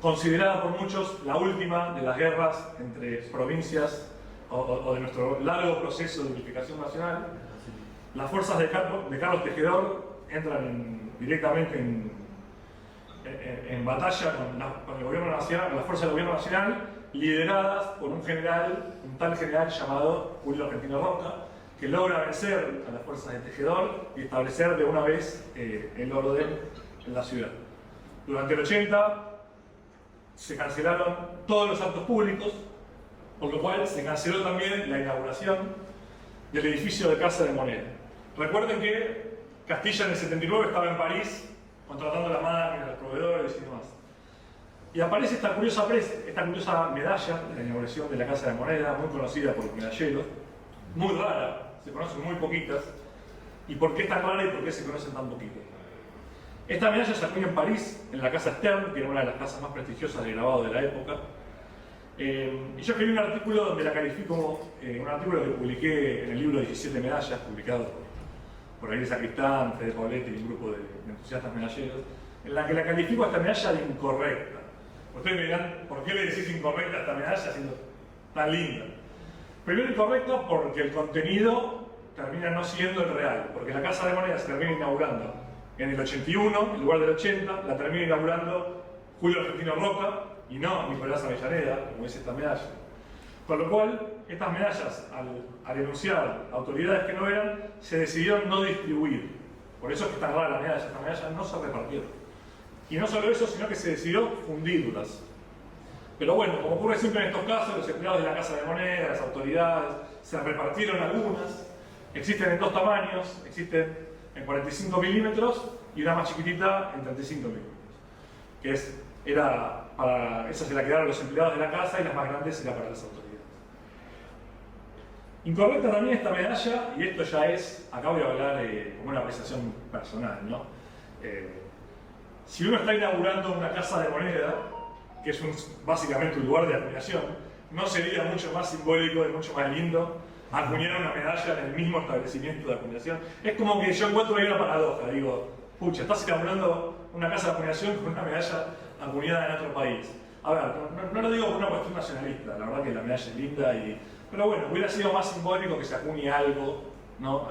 considerada por muchos la última de las guerras entre provincias o de nuestro largo proceso de unificación nacional. Las fuerzas de Carlos Tejedor entran directamente en batalla con el gobierno nacional, con las fuerzas del gobierno nacional, lideradas por un tal general llamado Julio Argentino Roca, que logra vencer a las fuerzas de Tejedor y establecer de una vez el orden en la ciudad. Durante el 80 se cancelaron todos los actos públicos, por lo cual se canceló también la inauguración del edificio de Casa de Moneda. Recuerden que Castilla en el 79 estaba en París contratando las máquinas, los proveedores y demás. Y aparece esta curiosa medalla de la inauguración de la Casa de Moneda, muy conocida por los medalleros, muy rara, se conocen muy poquitas. ¿Y por qué es tan rara y por qué se conocen tan poquitas? Esta medalla se acuñó en París, en la Casa Stern, que era una de las casas más prestigiosas de grabado de la época. Y yo escribí un artículo donde la califico, un artículo que publiqué en el libro 17 medallas, publicado por Aguirre Sacristán, Fede Pauletti y un grupo de entusiastas medalleros, en la que la califico a esta medalla de incorrecta. Ustedes me dirán, ¿por qué le decís incorrecta a esta medalla siendo tan linda? Primero incorrecta porque el contenido termina no siendo el real, porque la Casa de Moneda se termina inaugurando en el 81, en lugar del 80, la termina inaugurando Julio Argentino Roca y no Nicolás Avellaneda, como dice esta medalla. Con lo cual, estas medallas, al enunciar autoridades que no eran, se decidieron no distribuir. Por eso es que es tan rara la medalla, estas medallas no se repartieron. Y no solo eso, sino que se decidió fundirlas. Pero bueno, como ocurre siempre en estos casos, los empleados de la Casa de Moneda, las autoridades, se repartieron algunas. Existen en 2 tamaños, existen en 45 milímetros y una más chiquitita en 35 milímetros. Que esa se la quedaron los empleados de la casa y las más grandes era para las autoridades. Incorrecta también esta medalla, y esto ya es, acá voy a hablar como una apreciación personal, ¿no? Si uno está inaugurando una casa de moneda, que es básicamente un lugar de acuñación, no sería mucho más simbólico y mucho más lindo acuñar una medalla en el mismo establecimiento de acuñación. Es como que yo encuentro ahí una paradoja, digo, pucha, estás inaugurando una casa de acuñación con una medalla acuñada en otro país. A ver, no lo digo por una cuestión nacionalista, la verdad que la medalla es linda, pero bueno, hubiera sido más simbólico que se acuñe algo, ¿no?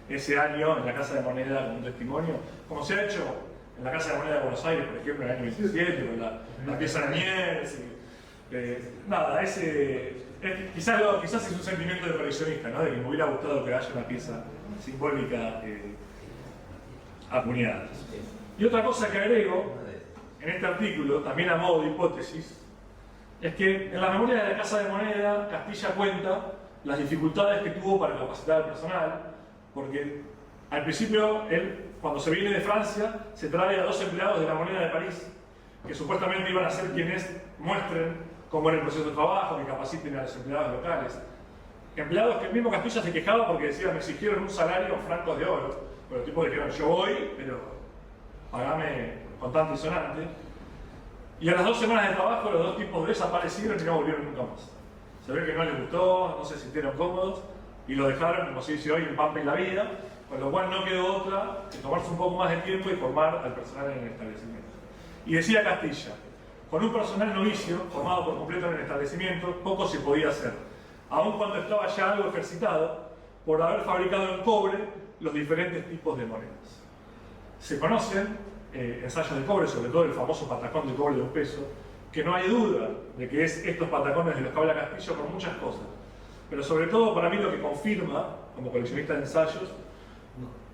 Ese año en la Casa de Moneda como un testimonio, como se ha hecho en la Casa de Moneda de Buenos Aires, por ejemplo, en el año 27, con la pieza de Niels. Nada, quizás es un sentimiento de coleccionista, ¿no? De que me hubiera gustado que haya una pieza simbólica acuñada. Y otra cosa que agrego en este artículo, también a modo de hipótesis, es que en la memoria de la Casa de Moneda, Castilla cuenta las dificultades que tuvo para capacitar al personal, porque al principio él, cuando se viene de Francia, se trae a 2 empleados de la Moneda de París, que supuestamente iban a ser quienes muestren cómo era el proceso de trabajo, que capaciten a los empleados locales. Empleados que el mismo Castilla se quejaba porque decía, me exigieron un salario francos de oro, pero los tipos dijeron, yo voy, pero pagame con tanto y sonante. Y a las 2 semanas de trabajo los 2 tipos desaparecieron y no volvieron nunca más. Se ve que no les gustó, no se sintieron cómodos y lo dejaron, como se dice hoy, en pampa en la vida, con lo cual no quedó otra que tomarse un poco más de tiempo y formar al personal en el establecimiento. Y decía Castilla, con un personal novicio formado por completo en el establecimiento, poco se podía hacer, aun cuando estaba ya algo ejercitado por haber fabricado en cobre los diferentes tipos de monedas. Se conocen ensayos de cobre, sobre todo el famoso patacón de cobre de 1 peso, que no hay duda de que es estos patacones de los que habla Castillo por muchas cosas. Pero sobre todo para mí lo que confirma, como coleccionista de ensayos,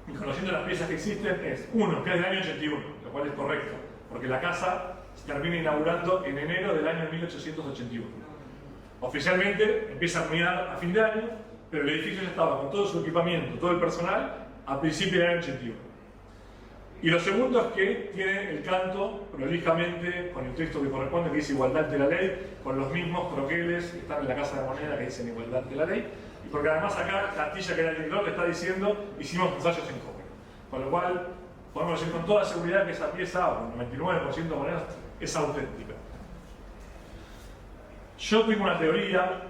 y conociendo las piezas que existen, es, uno, que es del año 81, lo cual es correcto, porque la casa se termina inaugurando en enero del año 1881. Oficialmente empieza a acuñar a fin de año, pero el edificio ya estaba con todo su equipamiento, todo el personal, a principios del año 81. Y lo segundo es que tiene el canto prolijamente con el texto que corresponde, que dice igualdad ante la ley, con los mismos troqueles que están en la Casa de Moneda que dicen igualdad ante la ley, y porque además acá Castilla, que era el director, le está diciendo hicimos ensayos en cobre. Con lo cual podemos decir con toda seguridad que esa pieza, o el 99% de monedas, es auténtica. Yo tengo una teoría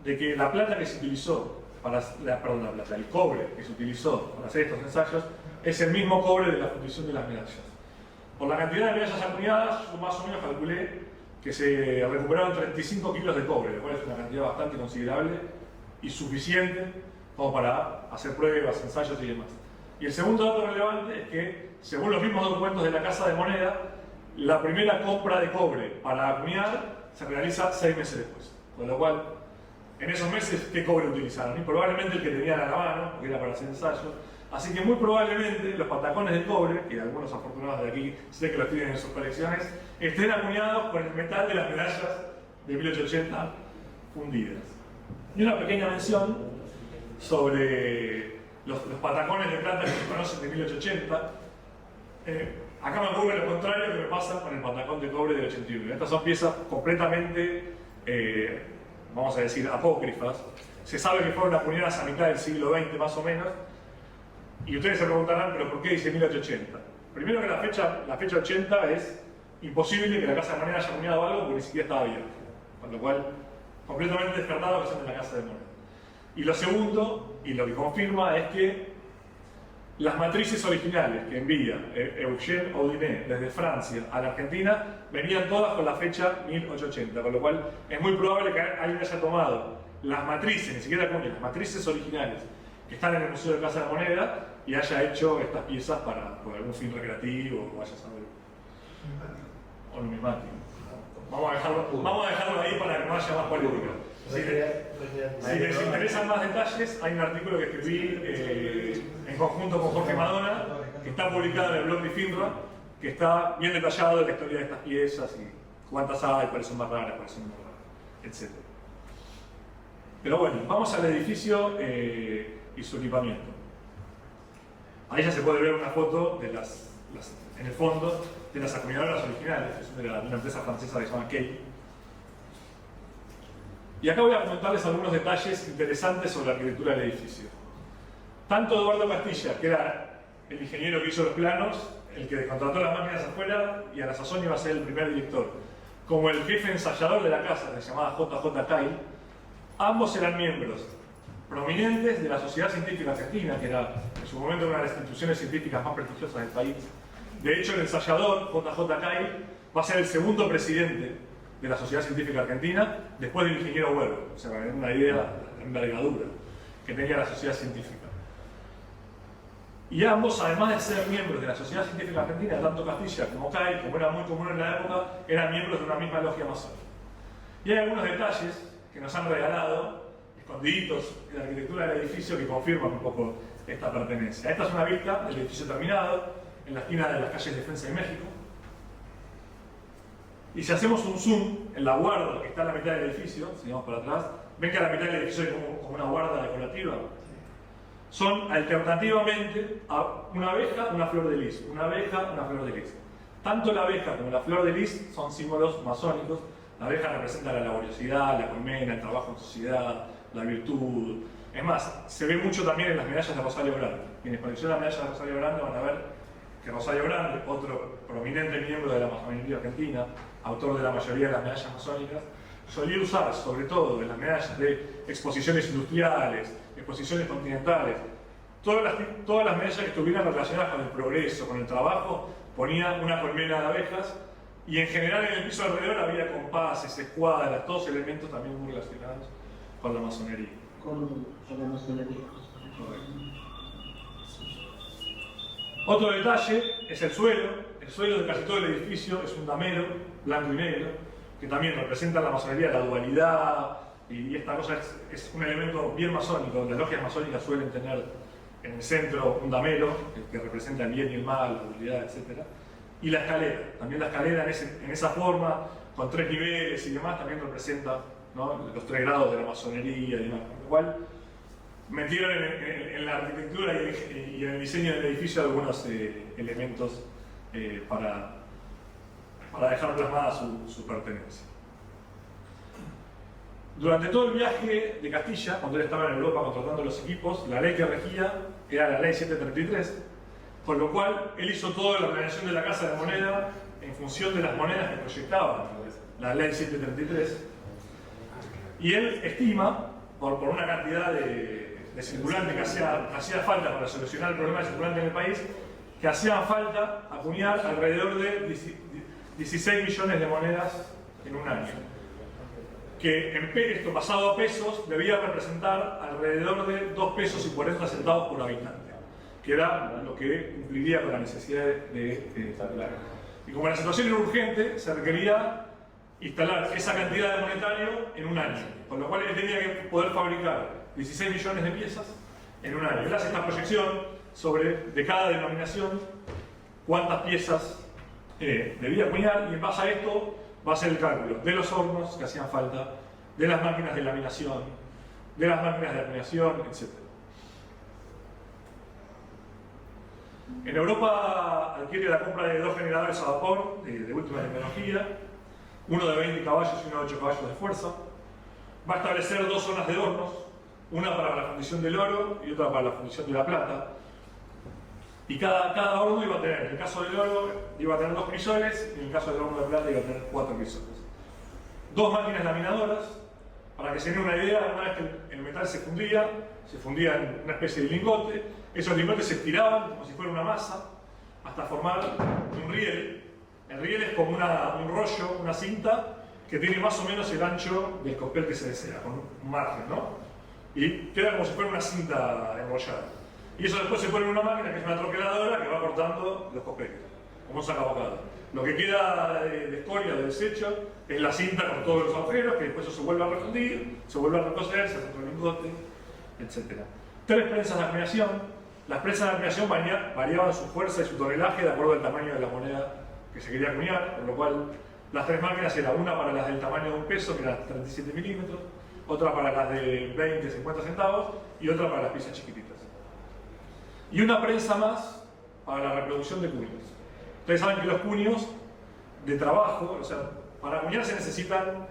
de que la plata que se utilizó el cobre que se utilizó para hacer estos ensayos es el mismo cobre de la fundición de las medallas. Por la cantidad de medallas acuñadas, yo más o menos calculé que se recuperaron 35 kilos de cobre, lo cual es una cantidad bastante considerable y suficiente como para hacer pruebas, ensayos y demás. Y el segundo dato relevante es que, según los mismos documentos de la Casa de Moneda, la primera compra de cobre para acuñar se realiza 6 meses después. Con lo cual, en esos meses, ¿qué cobre utilizaron? Y probablemente el que tenían a la mano, porque era para hacer ensayos. Así que muy probablemente los patacones de cobre, que algunos afortunados de aquí sé que los tienen en sus colecciones, estén acuñados con el metal de las medallas de 1880 fundidas. Y una pequeña mención sobre los patacones de plata que se conocen de 1880. Acá me ocurre lo contrario que me pasa con el patacón de cobre del 81. Estas son piezas completamente, vamos a decir, apócrifas. Se sabe que fueron acuñadas a mitad del siglo XX más o menos. Y ustedes se preguntarán, ¿pero por qué dice 1880? Primero que la fecha 80 es imposible que la Casa de Moneda haya acuñado algo porque ni siquiera estaba abierta. Con lo cual, completamente descartado que son de la Casa de Moneda. Y lo segundo, y lo que confirma, es que las matrices originales que envía Eugène Audinet desde Francia a la Argentina venían todas con la fecha 1880, con lo cual es muy probable que alguien haya tomado las matrices, ni siquiera acuña, las matrices originales que están en el Museo de Casa de Moneda y haya hecho estas piezas por algún fin recreativo o vaya a saber. O numismático. Vamos a dejarlo ahí para que no haya más polémica. Si les interesan más detalles, hay un artículo que escribí en conjunto con Jorge Madonna, que está publicado en el blog de FINRA, que está bien detallado de la historia de estas piezas y cuántas hay, cuáles son más raras, cuáles son más raras, etc. Pero bueno, vamos al edificio y su equipamiento. Ahí ya se puede ver una foto de en el fondo de las acuñadoras originales, que son de una empresa francesa que se llama Key. Y acá voy a comentarles algunos detalles interesantes sobre la arquitectura del edificio. Tanto Eduardo Castilla, que era el ingeniero que hizo los planos, el que contrató las máquinas afuera y a la sazón iba a ser el primer director, como el jefe ensayador de la casa, que se llamaba J.J. Kyle, ambos eran miembros prominentes de la Sociedad Científica Argentina, que era en su momento una de las instituciones científicas más prestigiosas del país. De hecho, el ensayador, J.J. Kyle, va a ser el segundo presidente de la Sociedad Científica Argentina, después del ingeniero Huergo. O sea, una idea de envergadura que tenía la Sociedad Científica. Y ambos, además de ser miembros de la Sociedad Científica Argentina, tanto Castilla como Kyle, como era muy común en la época, eran miembros de una misma logia masónica. Y hay algunos detalles que nos han regalado, escondiditos en la arquitectura del edificio, que confirman un poco esta pertenencia. Esta es una vista del edificio terminado, en la esquina de las calles Defensa de México. Y si hacemos un zoom en la guarda que está en la mitad del edificio, si vamos para atrás, ven que a la mitad del edificio hay como una guarda decorativa. Son alternativamente una abeja, una flor de lis, una abeja, una flor de lis. Tanto la abeja como la flor de lis son símbolos masónicos. La abeja representa la laboriosidad, la colmena, el trabajo en sociedad, la virtud. Es más, se ve mucho también en las medallas de Rosario Grande. Quienes coleccionan las medallas de Rosario Grande van a ver que Rosario Grande, otro prominente miembro de la masonería argentina, autor de la mayoría de las medallas masónicas, solía usar, sobre todo en las medallas de exposiciones industriales, exposiciones continentales, todas las medallas que estuvieran relacionadas con el progreso, con el trabajo, ponía una colmena de abejas, y en general en el piso alrededor había compases, escuadras, todos elementos también muy relacionados con la masonería. Con la masonería. Otro detalle es el suelo. El suelo de casi todo el edificio es un damero, blanco y negro, que también representa la masonería, la dualidad, y esta cosa es un elemento bien masónico. Las logias masónicas suelen tener en el centro un damero, que representa el bien y el mal, la dualidad, etc. Y la escalera, también la escalera en esa forma, con 3 niveles y demás, también representa, ¿no?, los 3 grados de la masonería y demás. Con lo cual, metieron en la arquitectura y en el diseño del edificio algunos elementos para dejar plasmada su pertenencia. Durante todo el viaje de Castilla, cuando él estaba en Europa contratando los equipos, la ley que regía era la ley 733, con lo cual él hizo toda la planeación de la Casa de Moneda en función de las monedas que proyectaban la ley 733. Y él estima, por una cantidad de circulante que hacía falta para solucionar el problema de circulante en el país, que hacían falta acuñar alrededor de 16 millones de monedas en un año. Que esto pasado a pesos debía representar alrededor de 2 pesos y 40 centavos por habitante, que era lo que cumpliría con la necesidad de instalar. Y como la situación era urgente, se requería instalar esa cantidad de monetario en un año, con lo cual él tenía que poder fabricar 16 millones de piezas en un año. Él hace esta proyección de cada denominación, cuántas piezas debía acuñar, y en base a esto va a ser el cálculo de los hornos que hacían falta, de las máquinas de laminación, de las máquinas de acuñación, etc. En Europa adquiere la compra de 2 generadores a vapor de última tecnología, uno de 20 caballos y uno de 8 caballos de fuerza. Va a establecer 2 zonas de hornos, una para la fundición del oro y otra para la fundición de la plata. Y cada horno iba a tener, en el caso del oro, iba a tener 2 crisoles, y en el caso del horno de plata iba a tener 4 crisoles. 2 máquinas laminadoras, para que se den una idea, una vez que el metal se fundía en una especie de lingote. Esos lingotes se estiraban como si fuera una masa, hasta formar un riel. El riel es como un rollo, una cinta, que tiene más o menos el ancho del copel que se desea, con un margen, ¿no? Y queda como si fuera una cinta enrollada. Y eso después se pone en una máquina que es una troqueladora que va cortando los copeles, como un sacabocado. Lo que queda de escoria, de desecho, es la cinta con todos los agujeros, que después eso se vuelve a refundir, se vuelve a recocer, se hace otro lingote, etc. 3 prensas de acuñación. Las prensas de acuñación variaban su fuerza y su tonelaje de acuerdo al tamaño de la moneda que se quería acuñar, por lo cual las 3 máquinas eran una para las del tamaño de un peso, que eran 37 milímetros, otra para las de 20, 50 centavos y otra para las piezas chiquititas. Y una prensa más para la reproducción de cuños. Ustedes saben que los cuños de trabajo, o sea, para acuñar se necesitan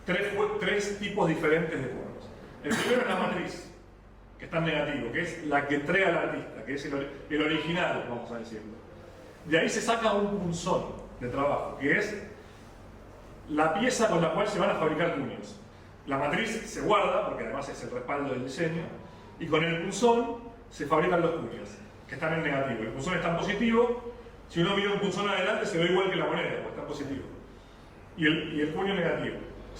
tres tipos diferentes de cuños. El primero es la matriz, que está en negativo, que es la que entrega el artista, que es el original, vamos a decirlo. De ahí se saca un punzón de trabajo, que es la pieza con la cual se van a fabricar cuños. La matriz se guarda, porque además es el respaldo del diseño, y con el punzón se fabrican los cuños, que están en negativo. El punzón está en positivo, si uno mira un punzón adelante se ve igual que la moneda, porque está en positivo. Y el cuño negativo.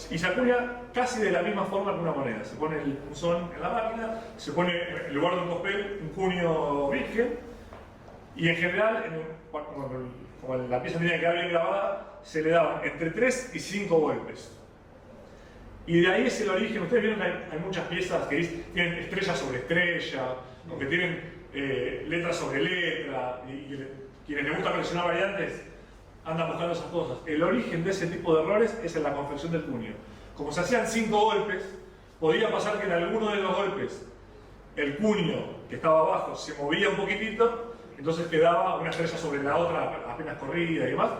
Y se acuña casi de la misma forma que una moneda. Se pone el punzón en la máquina, se pone en lugar de un papel un cuño virgen, y en general, como la pieza tenía que quedar bien grabada, se le daban entre 3 y 5 golpes. Y de ahí es el origen. Ustedes vieron que hay muchas piezas que tienen estrella sobre estrella, o que tienen letra sobre letra, y quienes les gusta coleccionar variantes andan buscando esas cosas. El origen de ese tipo de errores es en la confección del cuño. Como se hacían 5 golpes, podía pasar que en alguno de los golpes el cuño que estaba abajo se movía un poquitito, entonces quedaba una estrella sobre la otra apenas corrida y demás.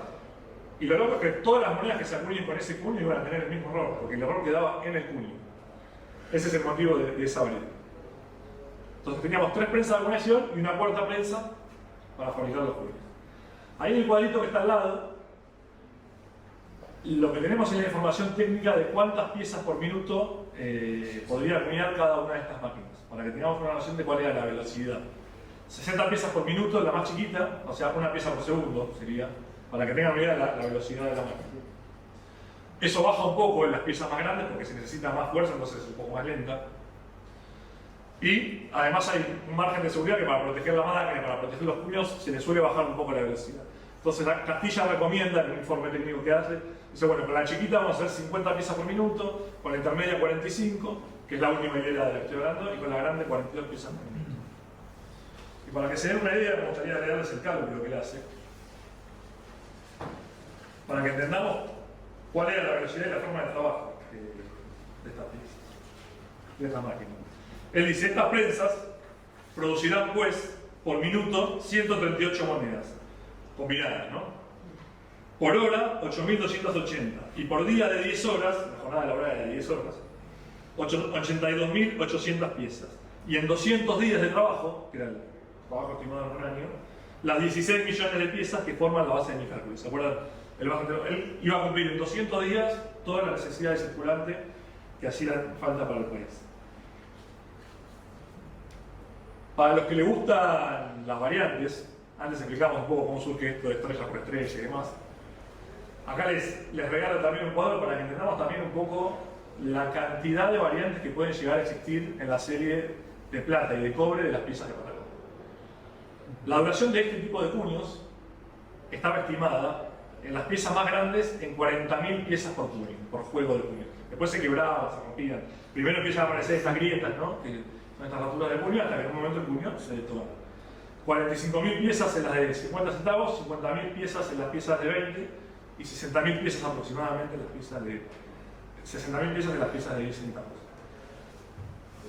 Y lo loco es que todas las monedas que se acuñen con ese cuño iban a tener el mismo error, porque el error quedaba en el cuño. Ese es el motivo de esa variedad. Entonces teníamos 3 prensas de acuñación y una cuarta prensa para fabricar los cuños. Ahí en el cuadrito que está al lado, lo que tenemos es la información técnica de cuántas piezas por minuto podría acuñar cada una de estas máquinas, para que tengamos una noción de cuál era la velocidad. 60 piezas por minuto, la más chiquita, o sea, una pieza por segundo sería, para que tengan una idea de la velocidad de la máquina. Eso baja un poco en las piezas más grandes porque se necesita más fuerza, entonces es un poco más lenta. Y además hay un margen de seguridad que para proteger la máquina, para proteger los puños, se le suele bajar un poco la velocidad. Entonces Castilla recomienda, en un informe técnico que hace, dice, bueno, con la chiquita vamos a hacer 50 piezas por minuto, con la intermedia 45, que es la última hilera de la que estoy hablando, y con la grande 42 piezas por minuto. Y para que se den una idea, me gustaría leerles el cálculo que él hace, para que entendamos cuál era la velocidad y la forma de trabajo de esta pieza, de esta máquina. Él dice, estas prensas producirán pues por minuto 138 monedas combinadas, ¿no? Por hora 8.280 y por día de 10 horas, la jornada laboral de 10 horas, 82.800 piezas. Y en 200 días de trabajo, que era el trabajo estimado en un año, las 16 millones de piezas que forman la base de mi cálculo. ¿Se acuerdan? Él iba a cumplir en 200 días todas las necesidades circulantes que hacían falta para el país. Para los que les gustan las variantes, antes explicamos un poco cómo surge esto de estrella por estrella y demás. Acá les regalo también un cuadro para que entendamos también un poco la cantidad de variantes que pueden llegar a existir en la serie de plata y de cobre de las piezas de Patacón. La duración de este tipo de cuños estaba estimada en las piezas más grandes en 40.000 piezas por cuño, por juego de cuño. Después se quebraban, se rompían. Primero empiezan a aparecer estas grietas, ¿no? Son estas raturas de cuño, hasta que en un momento el cuño se detona. 45.000 piezas en las de 50 centavos, 50.000 piezas en las piezas de 20 y 60.000 piezas aproximadamente en las piezas de 60.000 piezas en las piezas de 10 centavos.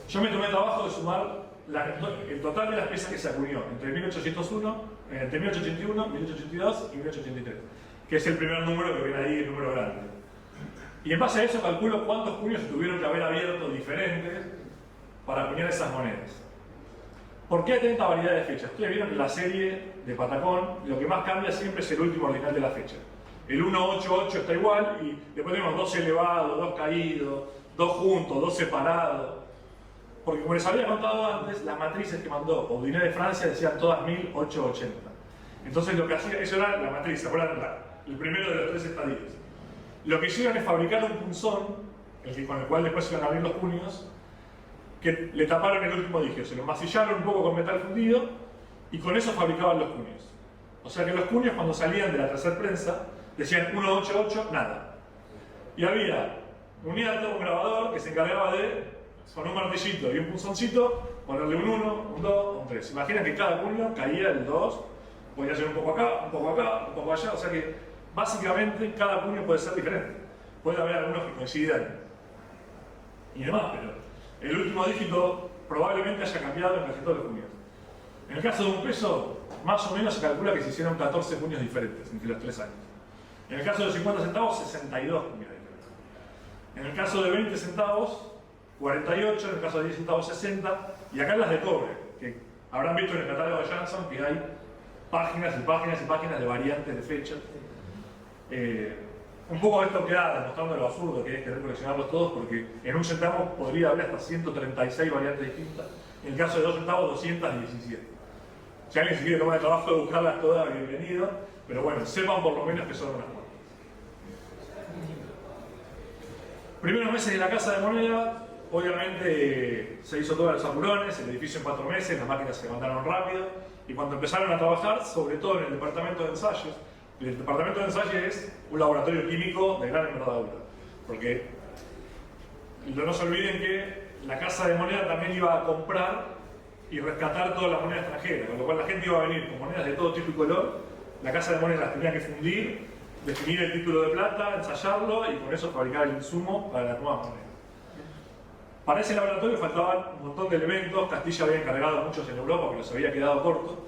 Yo me tomé el trabajo de sumar el total de las piezas que se acuñó entre 1881, 1882 y 1883, que es el primer número que viene ahí, el número grande. Y en base a eso calculo cuántos cuños se tuvieron que haber abierto diferentes para acuñar esas monedas. ¿Por qué hay tanta variedad de fechas? Ustedes vieron que la serie de Patacón, lo que más cambia siempre es el último ordinal de la fecha. El 188 está igual y después tenemos 2 elevados, 2 caídos, 2 juntos, 2 separados. Porque como les había contado antes, las matrices que mandó Audinet de Francia decían todas 1880. Entonces lo que hacía, eso era la matriz, ¿se acuerdan? El primero de los 3 estadios. Lo que hicieron es fabricar un punzón, con el cual después se iban a abrir los cuños, que le taparon el último dígito, se lo masillaron un poco con metal fundido y con eso fabricaban los cuños. O sea que los cuños cuando salían de la tercera prensa decían 188, nada. Y había un niato, un grabador, que se encargaba de, con un martillito y un punzoncito, ponerle un 1, un 2, un 3. Imaginen que cada cuño caía el 2, podía ser un poco acá, un poco acá, un poco allá, o sea que básicamente cada cuño puede ser diferente. Puede haber algunos que coincidan y demás, pero el último dígito probablemente haya cambiado en casi todos los cuños. En el caso de un peso, más o menos se calcula que se hicieron 14 cuños diferentes entre los 3 años. En el caso de los 50 centavos, 62 cuños diferentes. En el caso de 20 centavos, 48, en el caso de 10 centavos, 60, y acá las de cobre, que habrán visto en el catálogo de Janson que hay páginas y páginas y páginas de variantes de fechas. Un poco esto queda demostrando lo absurdo que es querer coleccionarlos todos, porque en un centavo podría haber hasta 136 variantes distintas, en el caso de 2 centavos, 217. Si alguien se quiere tomar el trabajo de buscarlas todas, bienvenido, pero bueno, sepan por lo menos que son unas cuantas. Primeros meses de la Casa de Moneda, obviamente se hizo todos los apurones, el edificio en 4 meses, las máquinas se levantaron rápido, y cuando empezaron a trabajar, sobre todo en el departamento de ensayos, el departamento de ensayos es un laboratorio químico de gran envergadura, porque no se olviden que la Casa de Moneda también iba a comprar y rescatar toda la moneda extranjera, con lo cual la gente iba a venir con monedas de todo tipo y color, la Casa de Moneda las tenía que fundir, definir el título de plata, ensayarlo y con eso fabricar el insumo para las nuevas monedas. Para ese laboratorio faltaban un montón de elementos, Castilla había encargado muchos en Europa porque los había quedado cortos,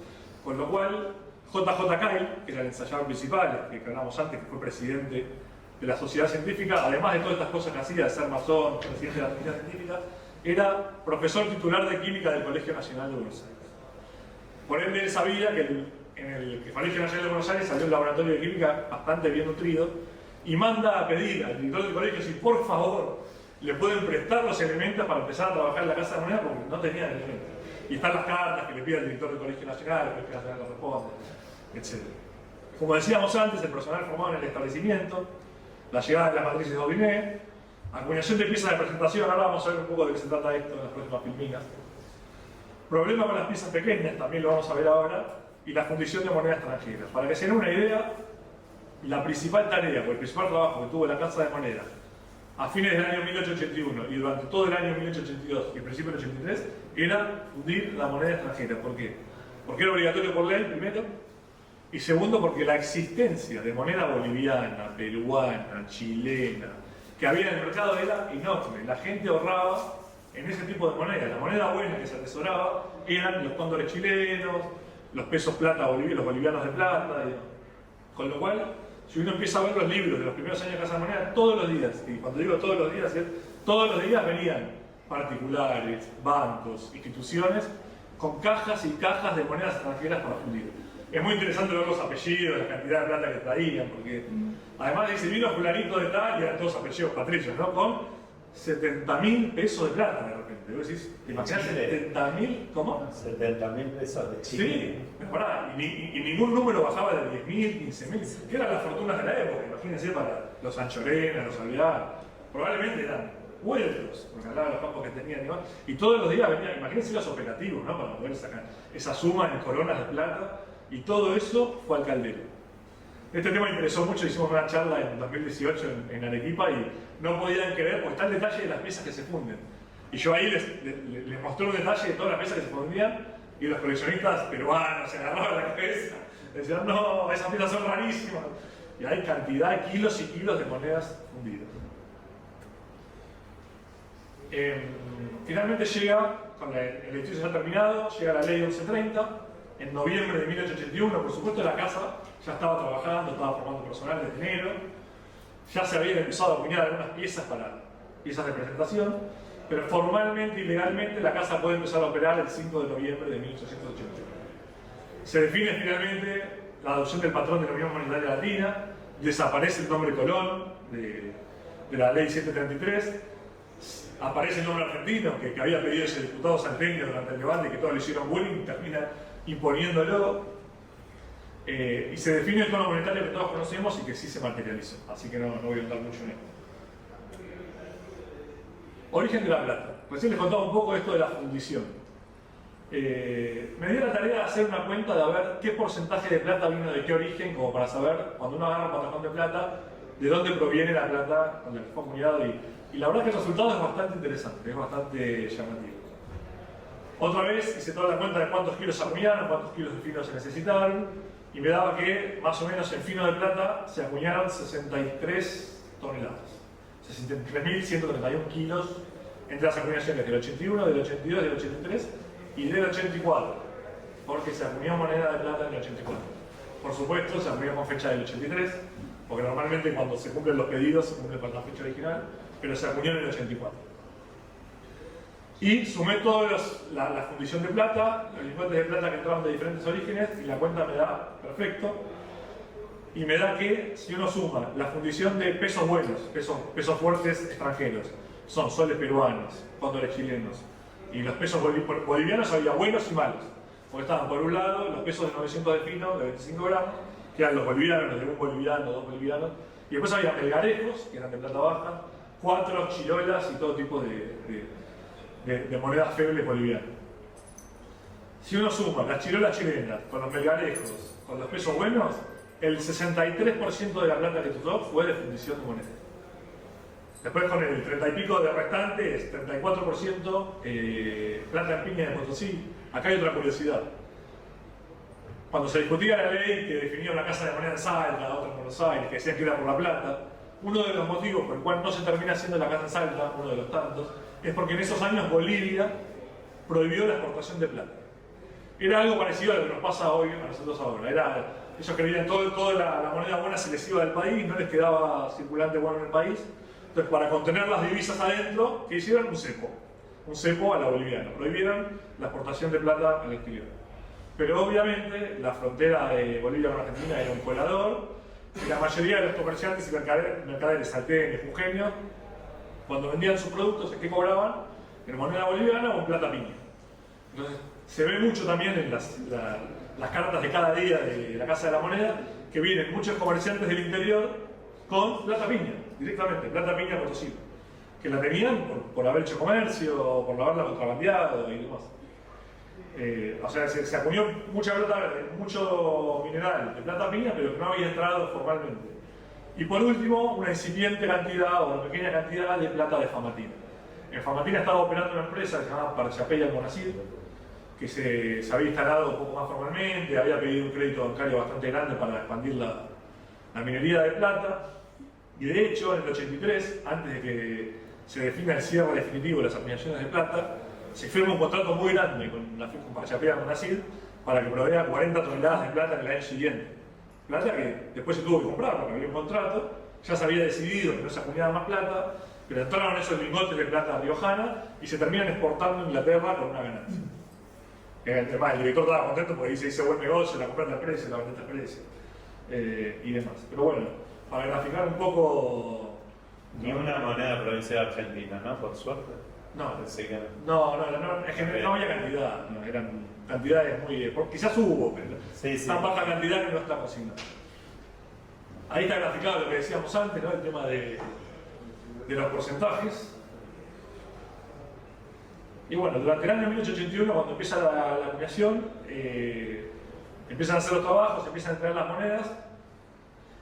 con lo cual J.J. Kyle, que era el ensayador principal, que hablamos antes, que fue presidente de la sociedad científica, además de todas estas cosas que hacía, de ser masón, presidente de la sociedad científica, era profesor titular de química del Colegio Nacional de Buenos Aires. Por ende, él sabía que en el Colegio Nacional de Buenos Aires había un laboratorio de química bastante bien nutrido y manda a pedir al director del colegio si por favor le pueden prestar los elementos para empezar a trabajar en la Casa de Moneda porque no tenían elementos. Y están las cartas que le pide al director del Colegio Nacional, el Colegio Nacional lo responde, etc. Como decíamos antes, el personal formado en el establecimiento, la llegada de las matrices de Aubinet, acuñación de piezas de presentación, ahora vamos a ver un poco de qué se trata esto en las próximas filminas. Problema con las piezas pequeñas, también lo vamos a ver ahora, y la fundición de moneda extranjera. Para que se den una idea, la principal tarea o el principal trabajo que tuvo la Casa de Moneda a fines del año 1881 y durante todo el año 1882 y el principio del 83 era fundir la moneda extranjera. ¿Por qué? Porque era obligatorio por ley, primero, y segundo, porque la existencia de moneda boliviana, peruana, chilena, que había en el mercado era enorme. La gente ahorraba en ese tipo de moneda. La moneda buena que se atesoraba eran los cóndores chilenos, los pesos plata bolivianos, los bolivianos de plata, con lo cual, si uno empieza a ver los libros de los primeros años de Casa de Moneda, todos los días, y cuando digo todos los días, todos los días venían particulares, bancos, instituciones, con cajas y cajas de monedas extranjeras para fundir. Es muy interesante ver los apellidos, la cantidad de plata que traían, porque además dice, vino fulanito de tal, y eran todos apellidos patricios, ¿no? Con 70.000 pesos de plata de repente. Vos decís, ¿te imaginas 70.000? ¿Cómo? 70.000 pesos de Chile. Sí, mejorá, y ningún número bajaba de 10.000, 15.000, que eran las fortunas de la época, imagínense para los Anchorena, los Alvear, probablemente eran vueltos, porque hablaban de los campos que tenían y demás, y todos los días venían, imagínense los operativos, ¿no? Para poder sacar esa suma en coronas de plata, y todo eso fue al caldero. Este tema interesó mucho, hicimos una charla en 2018 en Arequipa y no podían creer, porque está el detalle de las piezas que se funden. Y yo ahí les mostré un detalle de todas las piezas que se fundían y los coleccionistas peruanos se agarraban la cabeza. Decían, no, esas piezas son rarísimas. Y hay cantidad de kilos y kilos de monedas fundidas. Finalmente llega, con el edificio ya terminado, llega la ley 1130. En noviembre de 1881, por supuesto, la casa ya estaba trabajando, estaba formando personal desde enero. Ya se habían empezado a acuñar algunas piezas para piezas de presentación, pero formalmente y legalmente la casa puede empezar a operar el 5 de noviembre de 1881. Se define finalmente la adopción del patrón de la Unión Monetaria Latina, desaparece el nombre Colón de la ley 733, aparece el nombre argentino que había pedido ese diputado salteño durante el debate y que todos le hicieron bullying, termina imponiéndolo, y se define el tono monetario que todos conocemos y que sí se materializó, así que no voy a entrar mucho en esto. Origen de la plata. Recién les contaba un poco esto de la fundición. Me dio la tarea de hacer una cuenta de ver qué porcentaje de plata vino de qué origen, como para saber, cuando uno agarra un patrón de plata, de dónde proviene la plata con la que fue acuñado, y la verdad es que el resultado es bastante interesante, es bastante llamativo. Otra vez hice toda la cuenta de cuántos kilos se acuñaron, cuántos kilos de fino se necesitaron, y me daba que más o menos en fino de plata se acuñaron 63 toneladas, 63.131 kilos entre las acuñaciones del 81, del 82, del 83 y del 84, porque se acuñó moneda de plata en el 84. Por supuesto, se acuñó con fecha del 83, porque normalmente cuando se cumplen los pedidos se cumple con la fecha original, pero se acuñó en el 84. Y sumé toda la fundición de plata, los lingotes de plata que entraban de diferentes orígenes, y la cuenta me da perfecto. Y me da que, si uno suma la fundición de pesos buenos, pesos fuertes extranjeros, son soles peruanos, cóndores chilenos, y los pesos bolivianos había buenos y malos. Porque estaban por un lado los pesos de 900 de fino, de 25 gramos, que eran los bolivianos, los de un boliviano, dos bolivianos, y después había melgarejos, que eran de plata baja, cuatros, chirolas y todo tipo de monedas febles bolivianas. Si uno suma las chirolas chilenas con los melgarejos, con los pesos buenos, el 63% de la plata que usó fue de fundición de monedas. Después con el 30 y pico de restantes, 34% plata en piña de Potosí. Acá hay otra curiosidad. Cuando se discutía la ley que definía una casa de moneda en Salta, otra en Buenos Aires, que decían que era por la plata, uno de los motivos por el cual no se termina haciendo la casa en Salta, uno de los tantos, es porque en esos años Bolivia prohibió la exportación de plata. Era algo parecido a lo que nos pasa hoy a nosotros ahora. Ellos creían toda la moneda buena se les iba del país, no les quedaba circulante bueno en el país. Entonces, para contener las divisas adentro, ¿qué hicieron? Un cepo a la boliviana. Prohibieron la exportación de plata al exterior. Pero obviamente la frontera de Bolivia con Argentina era un colador, y la mayoría de los comerciantes y mercaderes salteños, jujeños, cuando vendían sus productos, ¿en qué cobraban? En moneda boliviana o en plata piña. Entonces, se ve mucho también en las cartas de cada día de la Casa de la Moneda, que vienen muchos comerciantes del interior con plata piña, directamente, plata piña Potosí, que la tenían por haber hecho comercio, por haberla contrabandeado y demás. O sea, se acuñó mucha plata, mucho mineral de plata piña, pero que no había entrado formalmente. Y por último, una incipiente cantidad o una pequeña cantidad de plata de Famatina. En Famatina estaba operando una empresa que se llama Parchapella Monacid, que se había instalado un poco más formalmente, había pedido un crédito bancario bastante grande para expandir la minería de plata. Y de hecho, en el 83, antes de que se defina el cierre definitivo de las acuñaciones de plata, se firma un contrato muy grande con Parchapella Monacid para que provea 40 toneladas de plata en el año siguiente. Plata que después se tuvo que comprar porque había un contrato, ya se había decidido que no se acuñaba más plata, pero entraron esos lingotes de plata riojana y se terminan exportando a Inglaterra con una ganancia. El director estaba contento porque hice buen negocio, la compraste al precio, la vendiste al precio y demás. Pero bueno, para graficar un poco... Ni una moneda provincial argentina, ¿no? Por suerte. No, Pensé que... no, es que no había cantidad, no, eran cantidades muy... Quizás hubo, pero tan baja cantidad que no está cocinada. Ahí está graficado lo que decíamos antes, ¿no? El tema de los porcentajes. Y bueno, durante el año 1881, cuando empieza la acuñación, empiezan a hacer los trabajos, empiezan a entrar las monedas,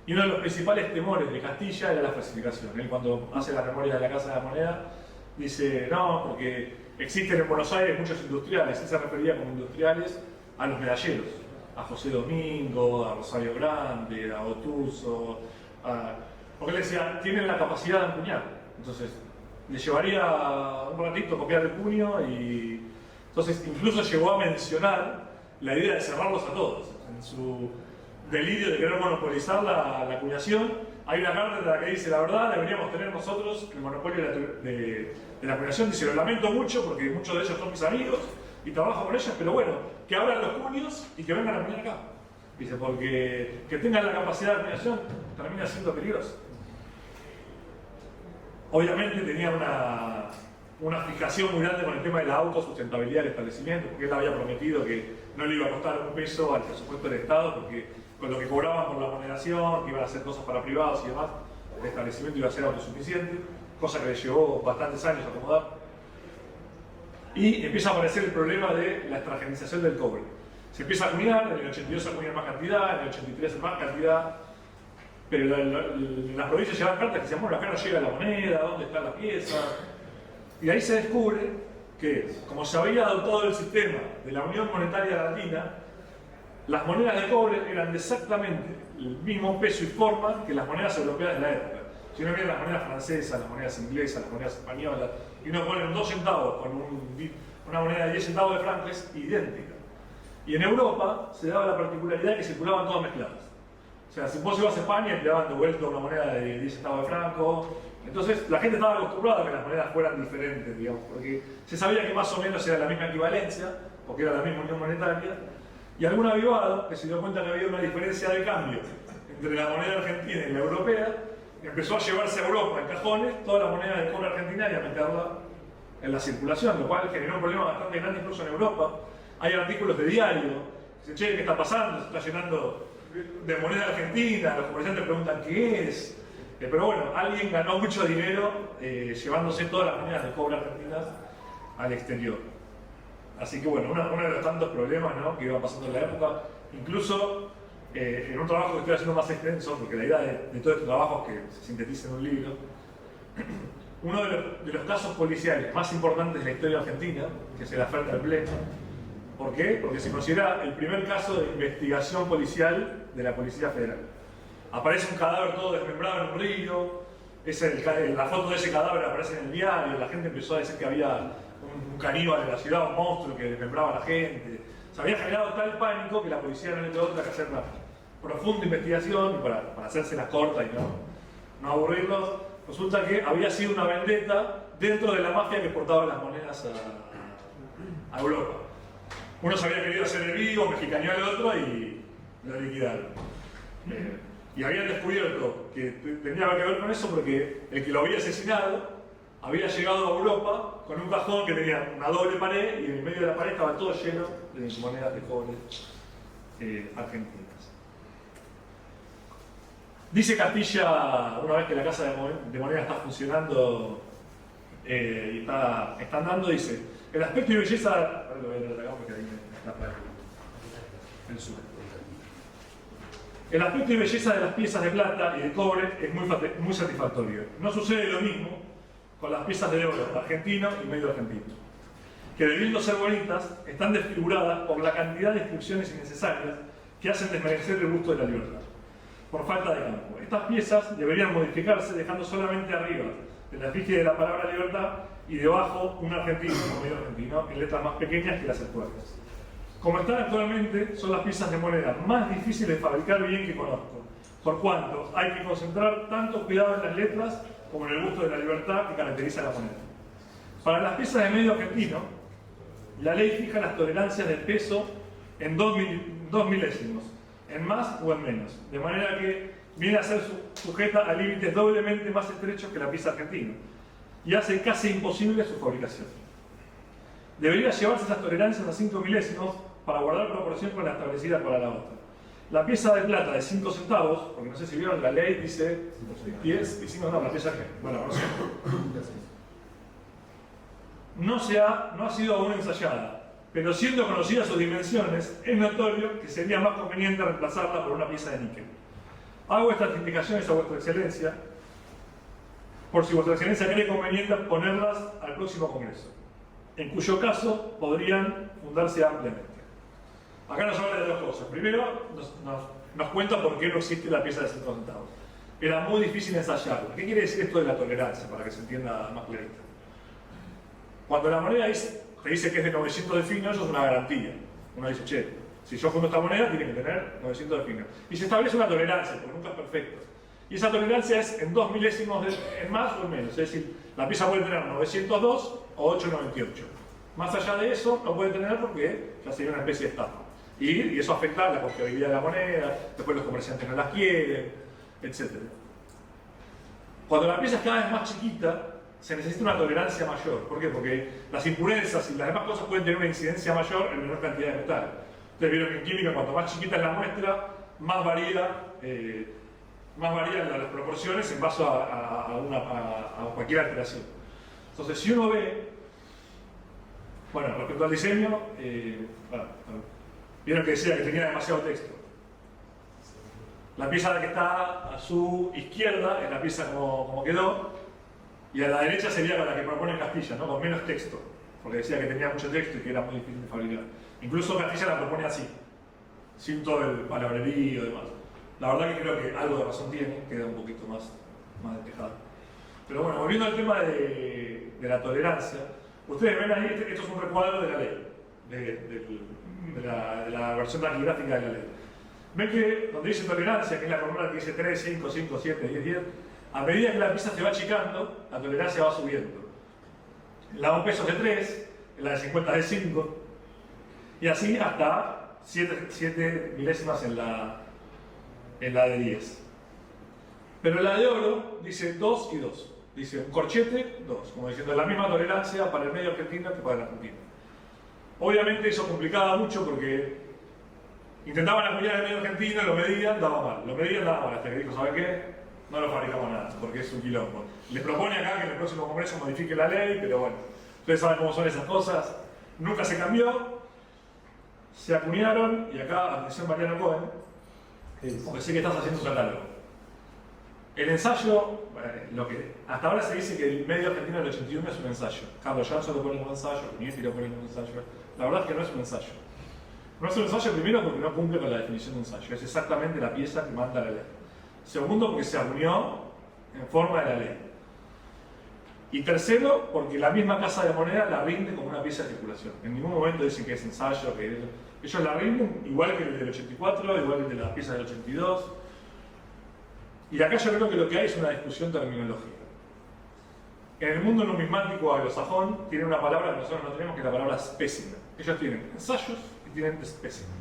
y uno de los principales temores de Castilla era la falsificación. Él, cuando hace la memoria de la Casa de la Moneda, dice, no, porque existen en Buenos Aires muchos industriales. Él se refería como industriales a los medalleros, a José Domingo, a Rosario Grande, a Otuso, porque él decía, tienen la capacidad de empuñar. Entonces, le llevaría un ratito copiar el puño y... Entonces, incluso llegó a mencionar la idea de cerrarlos a todos. En su delirio de querer monopolizar la acuñación, hay una carta en la que dice, la verdad, deberíamos tener nosotros el monopolio de la acuñación. Dice, lo lamento mucho porque muchos de ellos son mis amigos y trabajo con ellos, pero bueno, que abran los puños y que vengan a acuñar acá. Dice, porque que tengan la capacidad de acuñación termina siendo peligroso. Obviamente tenía una fijación muy grande con el tema de la autosustentabilidad del establecimiento, porque él había prometido que no le iba a costar un peso al presupuesto del Estado, porque con lo que cobraban por la moderación, que iban a hacer cosas para privados y demás, el establecimiento iba a ser autosuficiente, cosa que le llevó bastantes años acomodar. Y empieza a aparecer el problema de la extranjerización del cobre. Se empieza a acuñar, en el 82 se acuña más cantidad, en el 83 más cantidad, pero las provincias llevan cartas que decían, bueno, acá no llega la moneda, ¿dónde está la pieza? Y ahí se descubre que, como se había adoptado el sistema de la Unión Monetaria Latina, las monedas de cobre eran exactamente el mismo peso y forma que las monedas europeas de la época. Si uno mira las monedas francesas, las monedas inglesas, las monedas españolas, y uno pone 2 centavos con una moneda de 10 centavos de franco, es idéntica. Y en Europa se daba la particularidad que circulaban todas mezcladas. sea, si vos ibas a España te daban de vuelta una moneda de 10 centavos de franco. Entonces la gente estaba acostumbrada a que las monedas fueran diferentes, digamos, porque se sabía que más o menos era la misma equivalencia, porque era la misma unión monetaria, y algún avivado que se dio cuenta que había una diferencia de cambio entre la moneda argentina y la europea, empezó a llevarse a Europa en cajones toda la moneda de cobre argentina y a meterla en la circulación, lo cual generó un problema bastante grande incluso en Europa. Hay artículos de diario que dicen, che, ¿qué está pasando? Se está llenando de moneda argentina, los comerciantes preguntan qué es. Pero bueno, alguien ganó mucho dinero llevándose todas las monedas de cobre argentinas al exterior. Así que bueno, uno de los tantos problemas, ¿no?, que iba pasando en la época, incluso en un trabajo que estoy haciendo más extenso, porque la idea de todo este trabajo es que se sintetice en un libro, uno de los casos policiales más importantes de la historia argentina, que se la oferta al Pleno. ¿Por qué? Porque se considera el primer caso de investigación policial de la Policía Federal. Aparece un cadáver todo desmembrado en un río, la foto de ese cadáver aparece en el diario, la gente empezó a decir que había un caníbal en la ciudad, un monstruo que desmembraba a la gente. Se había generado tal pánico que la policía no le quedó otra que hacer una profunda investigación, y para hacérselas cortas y no aburrirlos, resulta que había sido una vendetta dentro de la mafia que exportaba las monedas a Europa. Uno se había querido hacer el vivo, mexicaneó al otro y lo liquidaron. Y habían descubierto que tenía que ver con eso porque el que lo había asesinado había llegado a Europa con un cajón que tenía una doble pared y en el medio de la pared estaba todo lleno de monedas de cobre argentinas. Dice Castilla, una vez que la casa de moneda está funcionando y está andando, dice: el aspecto y belleza. El aspecto y belleza de las piezas de plata y de cobre es muy satisfactorio. No sucede lo mismo con las piezas de oro argentino y medio argentino, que debiendo ser bonitas, están desfiguradas por la cantidad de inscripciones innecesarias que hacen desmerecer el gusto de la libertad, por falta de campo. Estas piezas deberían modificarse dejando solamente arriba de la efigie de la palabra libertad y debajo un argentino o medio argentino en letras más pequeñas que las actuales. Como están actualmente, son las piezas de moneda más difíciles de fabricar bien que conozco, por cuanto hay que concentrar tanto cuidado en las letras como en el gusto de la libertad que caracteriza la moneda. Para las piezas de medio argentino, la ley fija las tolerancias de peso en 2 milésimos, en más o en menos, de manera que viene a ser sujeta a límites doblemente más estrechos que la pieza argentina, y hace casi imposible su fabricación. Debería llevarse esas tolerancias a 5 milésimos para guardar proporción con la establecida para la otra. La pieza de plata de 5 centavos, porque no sé si vieron, la ley dice 10 y 5, no, la pieza que, bueno, no ha sido aún ensayada, pero siendo conocidas sus dimensiones, es notorio que sería más conveniente reemplazarla por una pieza de níquel. Hago estas indicaciones a vuestra excelencia, por si vuestra excelencia cree conveniente ponerlas al próximo congreso, en cuyo caso podrían fundarse ampliamente. Acá nos habla de dos cosas. Primero, nos cuenta por qué no existe la pieza de 5 centavos. Era muy difícil ensayarla. ¿Qué quiere decir esto de la tolerancia? Para que se entienda más clarito. Cuando la moneda te dice que es de 900 de fino, eso es una garantía. Uno dice, che, si yo fundo esta moneda, tiene que tener 900 de fino. Y se establece una tolerancia, porque nunca es perfecto. Y esa tolerancia es en 2 milésimos en más o en menos. Es decir, la pieza puede tener 902 o 898. Más allá de eso, no puede tener porque ya sería una especie de estafa. Y eso afecta la confiabilidad de la moneda, después los comerciantes no las quieren, etc. Cuando la pieza es cada vez más chiquita, se necesita una tolerancia mayor. ¿Por qué? Porque las impurezas y las demás cosas pueden tener una incidencia mayor en menor cantidad de metal. Ustedes vieron que en química, cuanto más chiquita es la muestra, más varían las proporciones en base a cualquier alteración. Entonces, si uno ve, bueno, respecto al diseño, vieron que decía que tenía demasiado texto. La pieza que está a su izquierda es la pieza como quedó, y a la derecha sería la que propone Castilla, ¿no? Con menos texto, porque decía que tenía mucho texto y que era muy difícil de fabricar. Incluso Castilla la propone así, sin todo el palabrerío y demás. La verdad que creo que algo de razón tiene, queda un poquito más despejado. Pero bueno, volviendo al tema de la tolerancia, ustedes ven ahí, esto es un recuadro de la ley, de la versión taquigráfica de la ley. ven que donde dice tolerancia, que es la columna que dice 3, 5, 5, 7, 10, 10, a medida que la pieza se va achicando, la tolerancia va subiendo. La de 1 peso es de 3, la de 50 es de 5, y así hasta 7 milésimas en la de 10. Pero la de oro dice 2 y 2. Dice un corchete, 2. Como diciendo la misma tolerancia para el medio argentino que para el argentino. Obviamente eso complicaba mucho porque intentaban apoyar el medio argentino, lo medían, daba mal. Lo medían, daba mal. Hasta que dijo, ¿sabe qué? No lo fabricamos nada, porque es un quilombo. Les propone acá que en el próximo congreso modifique la ley, pero bueno, ustedes saben cómo son esas cosas. Nunca se cambió. Se acuñaron, y acá, atención Mariano Cohen, porque sé que estás haciendo un catálogo. El ensayo, lo que hasta ahora se dice que el medio argentino del 81 es un ensayo. Carlos Jansson lo pone como ensayo, Minetti lo pone como ensayo. La verdad es que no es un ensayo. No es un ensayo primero porque no cumple con la definición de ensayo. Es exactamente la pieza que manda la ley. Segundo, porque se acuñó en forma de la ley. Y tercero, porque la misma Casa de Moneda la rinde como una pieza de circulación. En ningún momento dicen que es ensayo, que ellos la rinden igual que el del 84, igual que el de la pieza del 82. Y acá yo creo que lo que hay es una discusión terminológica. En el mundo numismático anglosajón tiene una palabra que nosotros no tenemos, que es la palabra specimen. Ellos tienen ensayos y tienen specimen.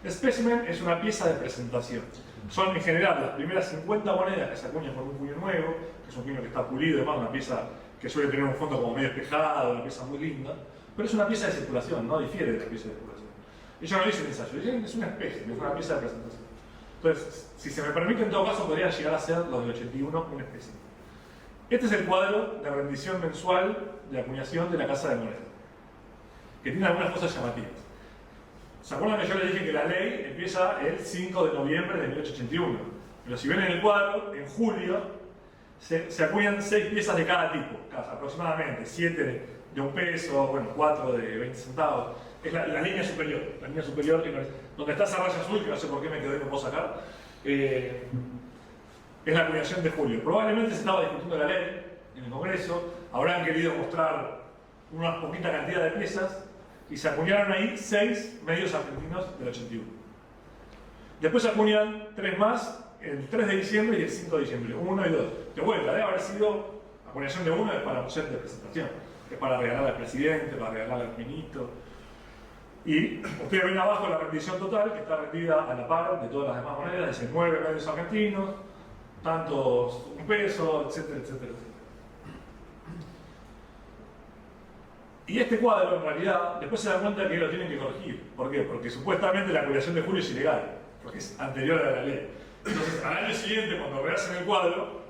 Specimen es una pieza de presentación. Son en general las primeras 50 monedas que se acuñan con un puño nuevo, que es un puño que está pulido, además una pieza que suele tener un fondo como medio despejado, una pieza muy linda, pero es una pieza de circulación, no difiere de la pieza de circulación. Ellos no dicen ensayo, dicen es una especie, es una pieza de presentación. Entonces, si se me permite, en todo caso, podrían llegar a ser los del 81 una especie. Este es el cuadro de rendición mensual de acuñación de la Casa de Moneda, que tiene algunas cosas llamativas. ¿Se acuerdan que yo les dije que la ley empieza el 5 de noviembre de 1881? Pero si ven en el cuadro, en julio se acuñan 6 piezas de cada tipo, aproximadamente 7 de 1 peso, bueno, 4 de 20 centavos. Es la línea superior que no es, donde está esa raya azul, que no sé por qué me quedó y no puedo sacar, es la acuñación de julio. Probablemente se estaba discutiendo la ley en el Congreso, habrán querido mostrar una poquita cantidad de piezas, y se acuñaron ahí 6 medios argentinos del 81. Después se acuñan 3 más, el 3 de diciembre y el 5 de diciembre, 1 y 2. De vuelta, debe haber sido, la acuñación de 1 es para un set de presentación, es para regalar al presidente, para regalar al ministro. Y ustedes ven abajo la rendición total, que está rendida a la par de todas las demás monedas, dicen 9 medios argentinos, tantos 1 peso, etcétera, etcétera, etcétera. Y este cuadro, en realidad, después se dan cuenta que lo tienen que corregir. ¿Por qué? Porque supuestamente la acuñación de julio es ilegal, porque es anterior a la ley. Entonces, al año siguiente, cuando rehacen el cuadro,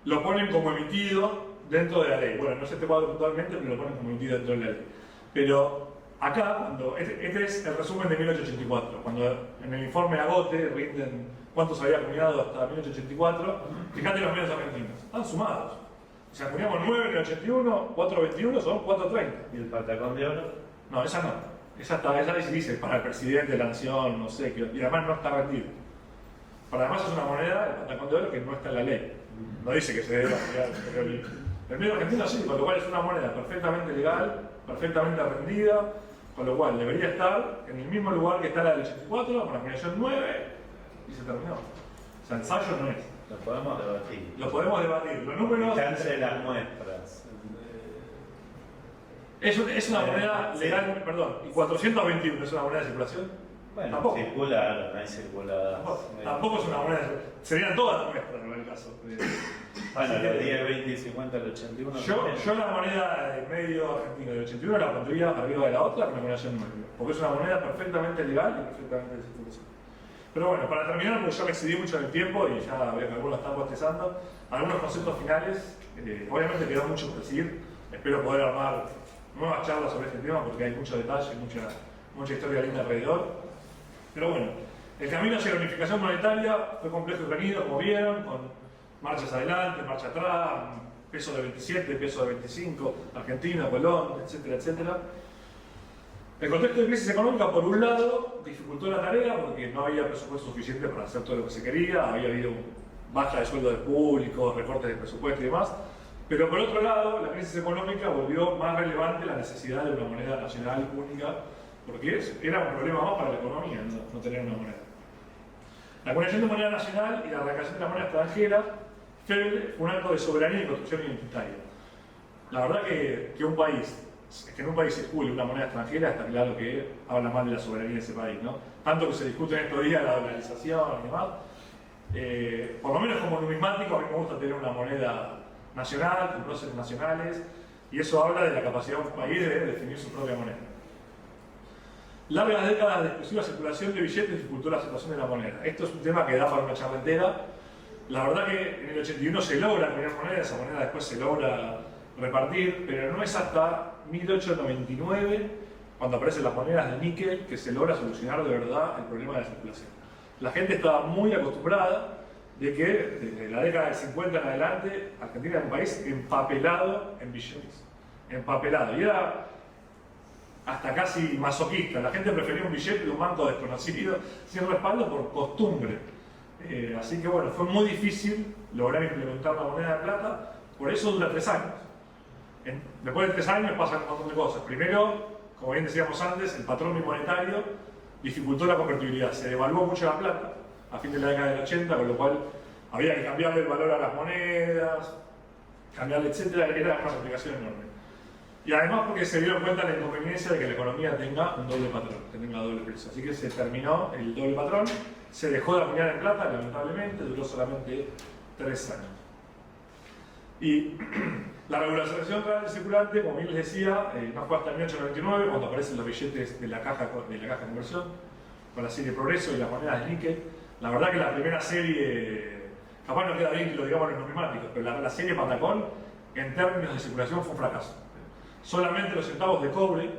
lo ponen como emitido dentro de la ley. Bueno, no es este cuadro puntualmente, pero lo ponen como emitido dentro de la ley. Pero acá, cuando este es el resumen de 1884, cuando en el informe Agote rinden cuántos había acuñado hasta 1884, fíjate los medios argentinos, están sumados. O sea, acuñamos 9 en el 81, 421 son 430. ¿Y el patacón de oro? No, esa no. Esa dice para el presidente de la nación, no sé, y además no está rendido. Para además es una moneda, el patacón de oro, que no está en la ley. No dice que se debe acuñar, pero el medio argentino sí, con lo cual es una moneda perfectamente legal, perfectamente rendida, con lo cual debería estar en el mismo lugar que está la del 84, con la acuñación 9, y se terminó. O sea, ensayo no es. Lo podemos debatir. Lo podemos debatir. Los números. Chance de las muestras. Es una moneda legal, perdón, y 421 es una moneda de circulación. Bueno, tampoco. Circular, no hay circuladas. Tampoco es una moneda de circulación. Serían todas muestras en el caso. Bueno, los 10, 20 y 50 del 81. Yo la moneda del medio argentino del 81 la pondría arriba de la otra con la acuñación 9, porque es una moneda perfectamente legal y perfectamente de circulación. Pero bueno, para terminar, porque yo me excedí mucho en el tiempo y ya veo que algunos están bostezando, algunos conceptos finales, obviamente quedó mucho por decir, espero poder armar nuevas charlas sobre este tema porque hay mucho detalle, mucha historia linda alrededor. Pero bueno, el camino hacia la unificación monetaria fue complejo y reñido, como vieron, con marchas adelante, marcha atrás, peso de 27, peso de 25, Argentina, Colón, etcétera, etcétera. El contexto de crisis económica, por un lado, dificultó la tarea porque no había presupuesto suficiente para hacer todo lo que se quería, había habido baja de sueldos del público, recortes de presupuesto y demás, pero por otro lado, la crisis económica volvió más relevante la necesidad de una moneda nacional única, porque era un problema más para la economía no tener una moneda. La acuñación de moneda nacional y la erradicación de la moneda extranjera fue un acto de soberanía y construcción identitaria. La verdad que en un país circule una moneda extranjera, está claro que habla mal de la soberanía de ese país, ¿no? Tanto que se discute en estos días la dolarización y demás. Por lo menos como numismático, a mí me gusta tener una moneda nacional, con próceres nacionales, y eso habla de la capacidad de un país de definir su propia moneda. Largas décadas de exclusiva circulación de billetes dificultó la aceptación de la moneda. Esto es un tema que da para una charla entera. La verdad que en el 81 se logra acuñar moneda, esa moneda después se logra repartir, pero no es hasta 1899, cuando aparecen las monedas de níquel, que se logra solucionar de verdad el problema de la circulación. La gente estaba muy acostumbrada de que desde la década del 50 en adelante Argentina era un país empapelado en billetes. Empapelado. Y era hasta casi masoquista. La gente prefería un billete de un banco desconocido sin respaldo por costumbre. Así que bueno, fue muy difícil lograr implementar la moneda de plata, por eso dura 3 años. Después de 3 años pasan un montón de cosas. Primero, como bien decíamos antes, el patrón bimonetario dificultó la convertibilidad, se devaluó mucho la plata a fin de la década del 80, con lo cual había que cambiarle el valor a las monedas, cambiarle, etcétera, era una complicación enorme. Y además porque se dieron cuenta de la inconveniencia de que la economía tenga un doble patrón, que tenga doble precio. Así que se terminó el doble patrón, se dejó de acuñar en plata, lamentablemente, duró solamente 3 años. Y la regulación real del circulante, como bien les decía, no fue hasta 1899, cuando aparecen los billetes de la caja de conversión, con la serie Progreso y las monedas de níquel. La verdad que la primera serie, capaz no queda bien que lo digamos en los numismáticos, pero la serie Patacón, en términos de circulación, fue un fracaso. Solamente los centavos de cobre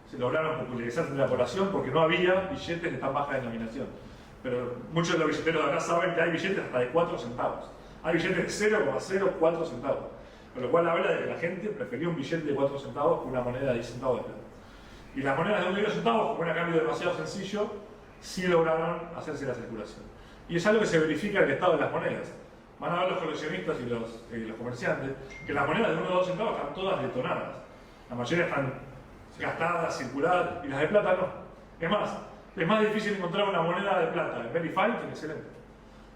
se lograron popularizar entre la población porque no había billetes de tan baja denominación. Pero muchos de los billeteros de acá saben que hay billetes hasta de 4 centavos. Hay billetes de 0,04 centavos. Con lo cual habla de que la gente prefería un billete de 4 centavos que una moneda de 10 centavos de plata. Y las monedas de 1,5 centavos, como era cambio demasiado sencillo, sí lograron hacerse la circulación. Y es algo que se verifica en el estado de las monedas. Van a ver los coleccionistas y los comerciantes que las monedas de 1 o 2 centavos están todas detonadas. La mayoría están gastadas, circuladas, y las de plata no. Es más difícil encontrar una moneda de plata en Verify que en excelente,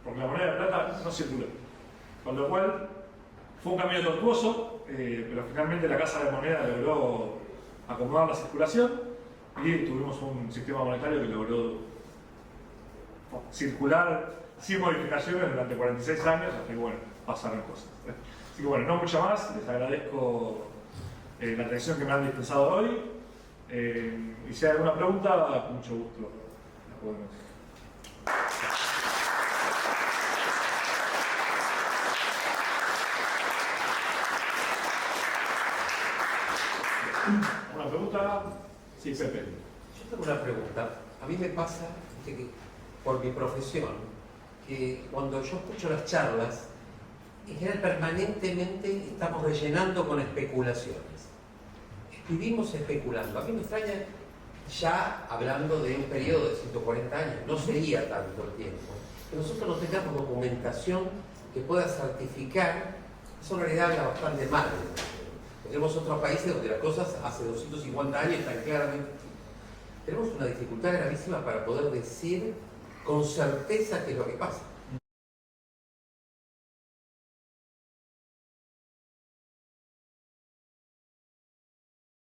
porque la moneda de plata no circula. Con lo cual, fue un camino tortuoso, pero finalmente la Casa de Moneda logró acomodar la circulación y tuvimos un sistema monetario que logró circular sin modificaciones durante 46 años, hasta que bueno, pasaron cosas. Así que bueno, no mucho más, les agradezco la atención que me han dispensado hoy. Y si hay alguna pregunta, con mucho gusto la podemos hacer. ¿Una pregunta? Sí, Pepe. Yo tengo una pregunta. A mí me pasa que, por mi profesión, que cuando yo escucho las charlas, en general permanentemente estamos rellenando con especulaciones. Vivimos especulando. A mí me extraña, ya hablando de un periodo de 140 años, no sería tanto el tiempo, que nosotros no tengamos documentación que pueda certificar. Eso en realidad habla bastante mal. Tenemos otros países donde las cosas hace 250 años están claramente. Tenemos una dificultad gravísima para poder decir con certeza qué es lo que pasa.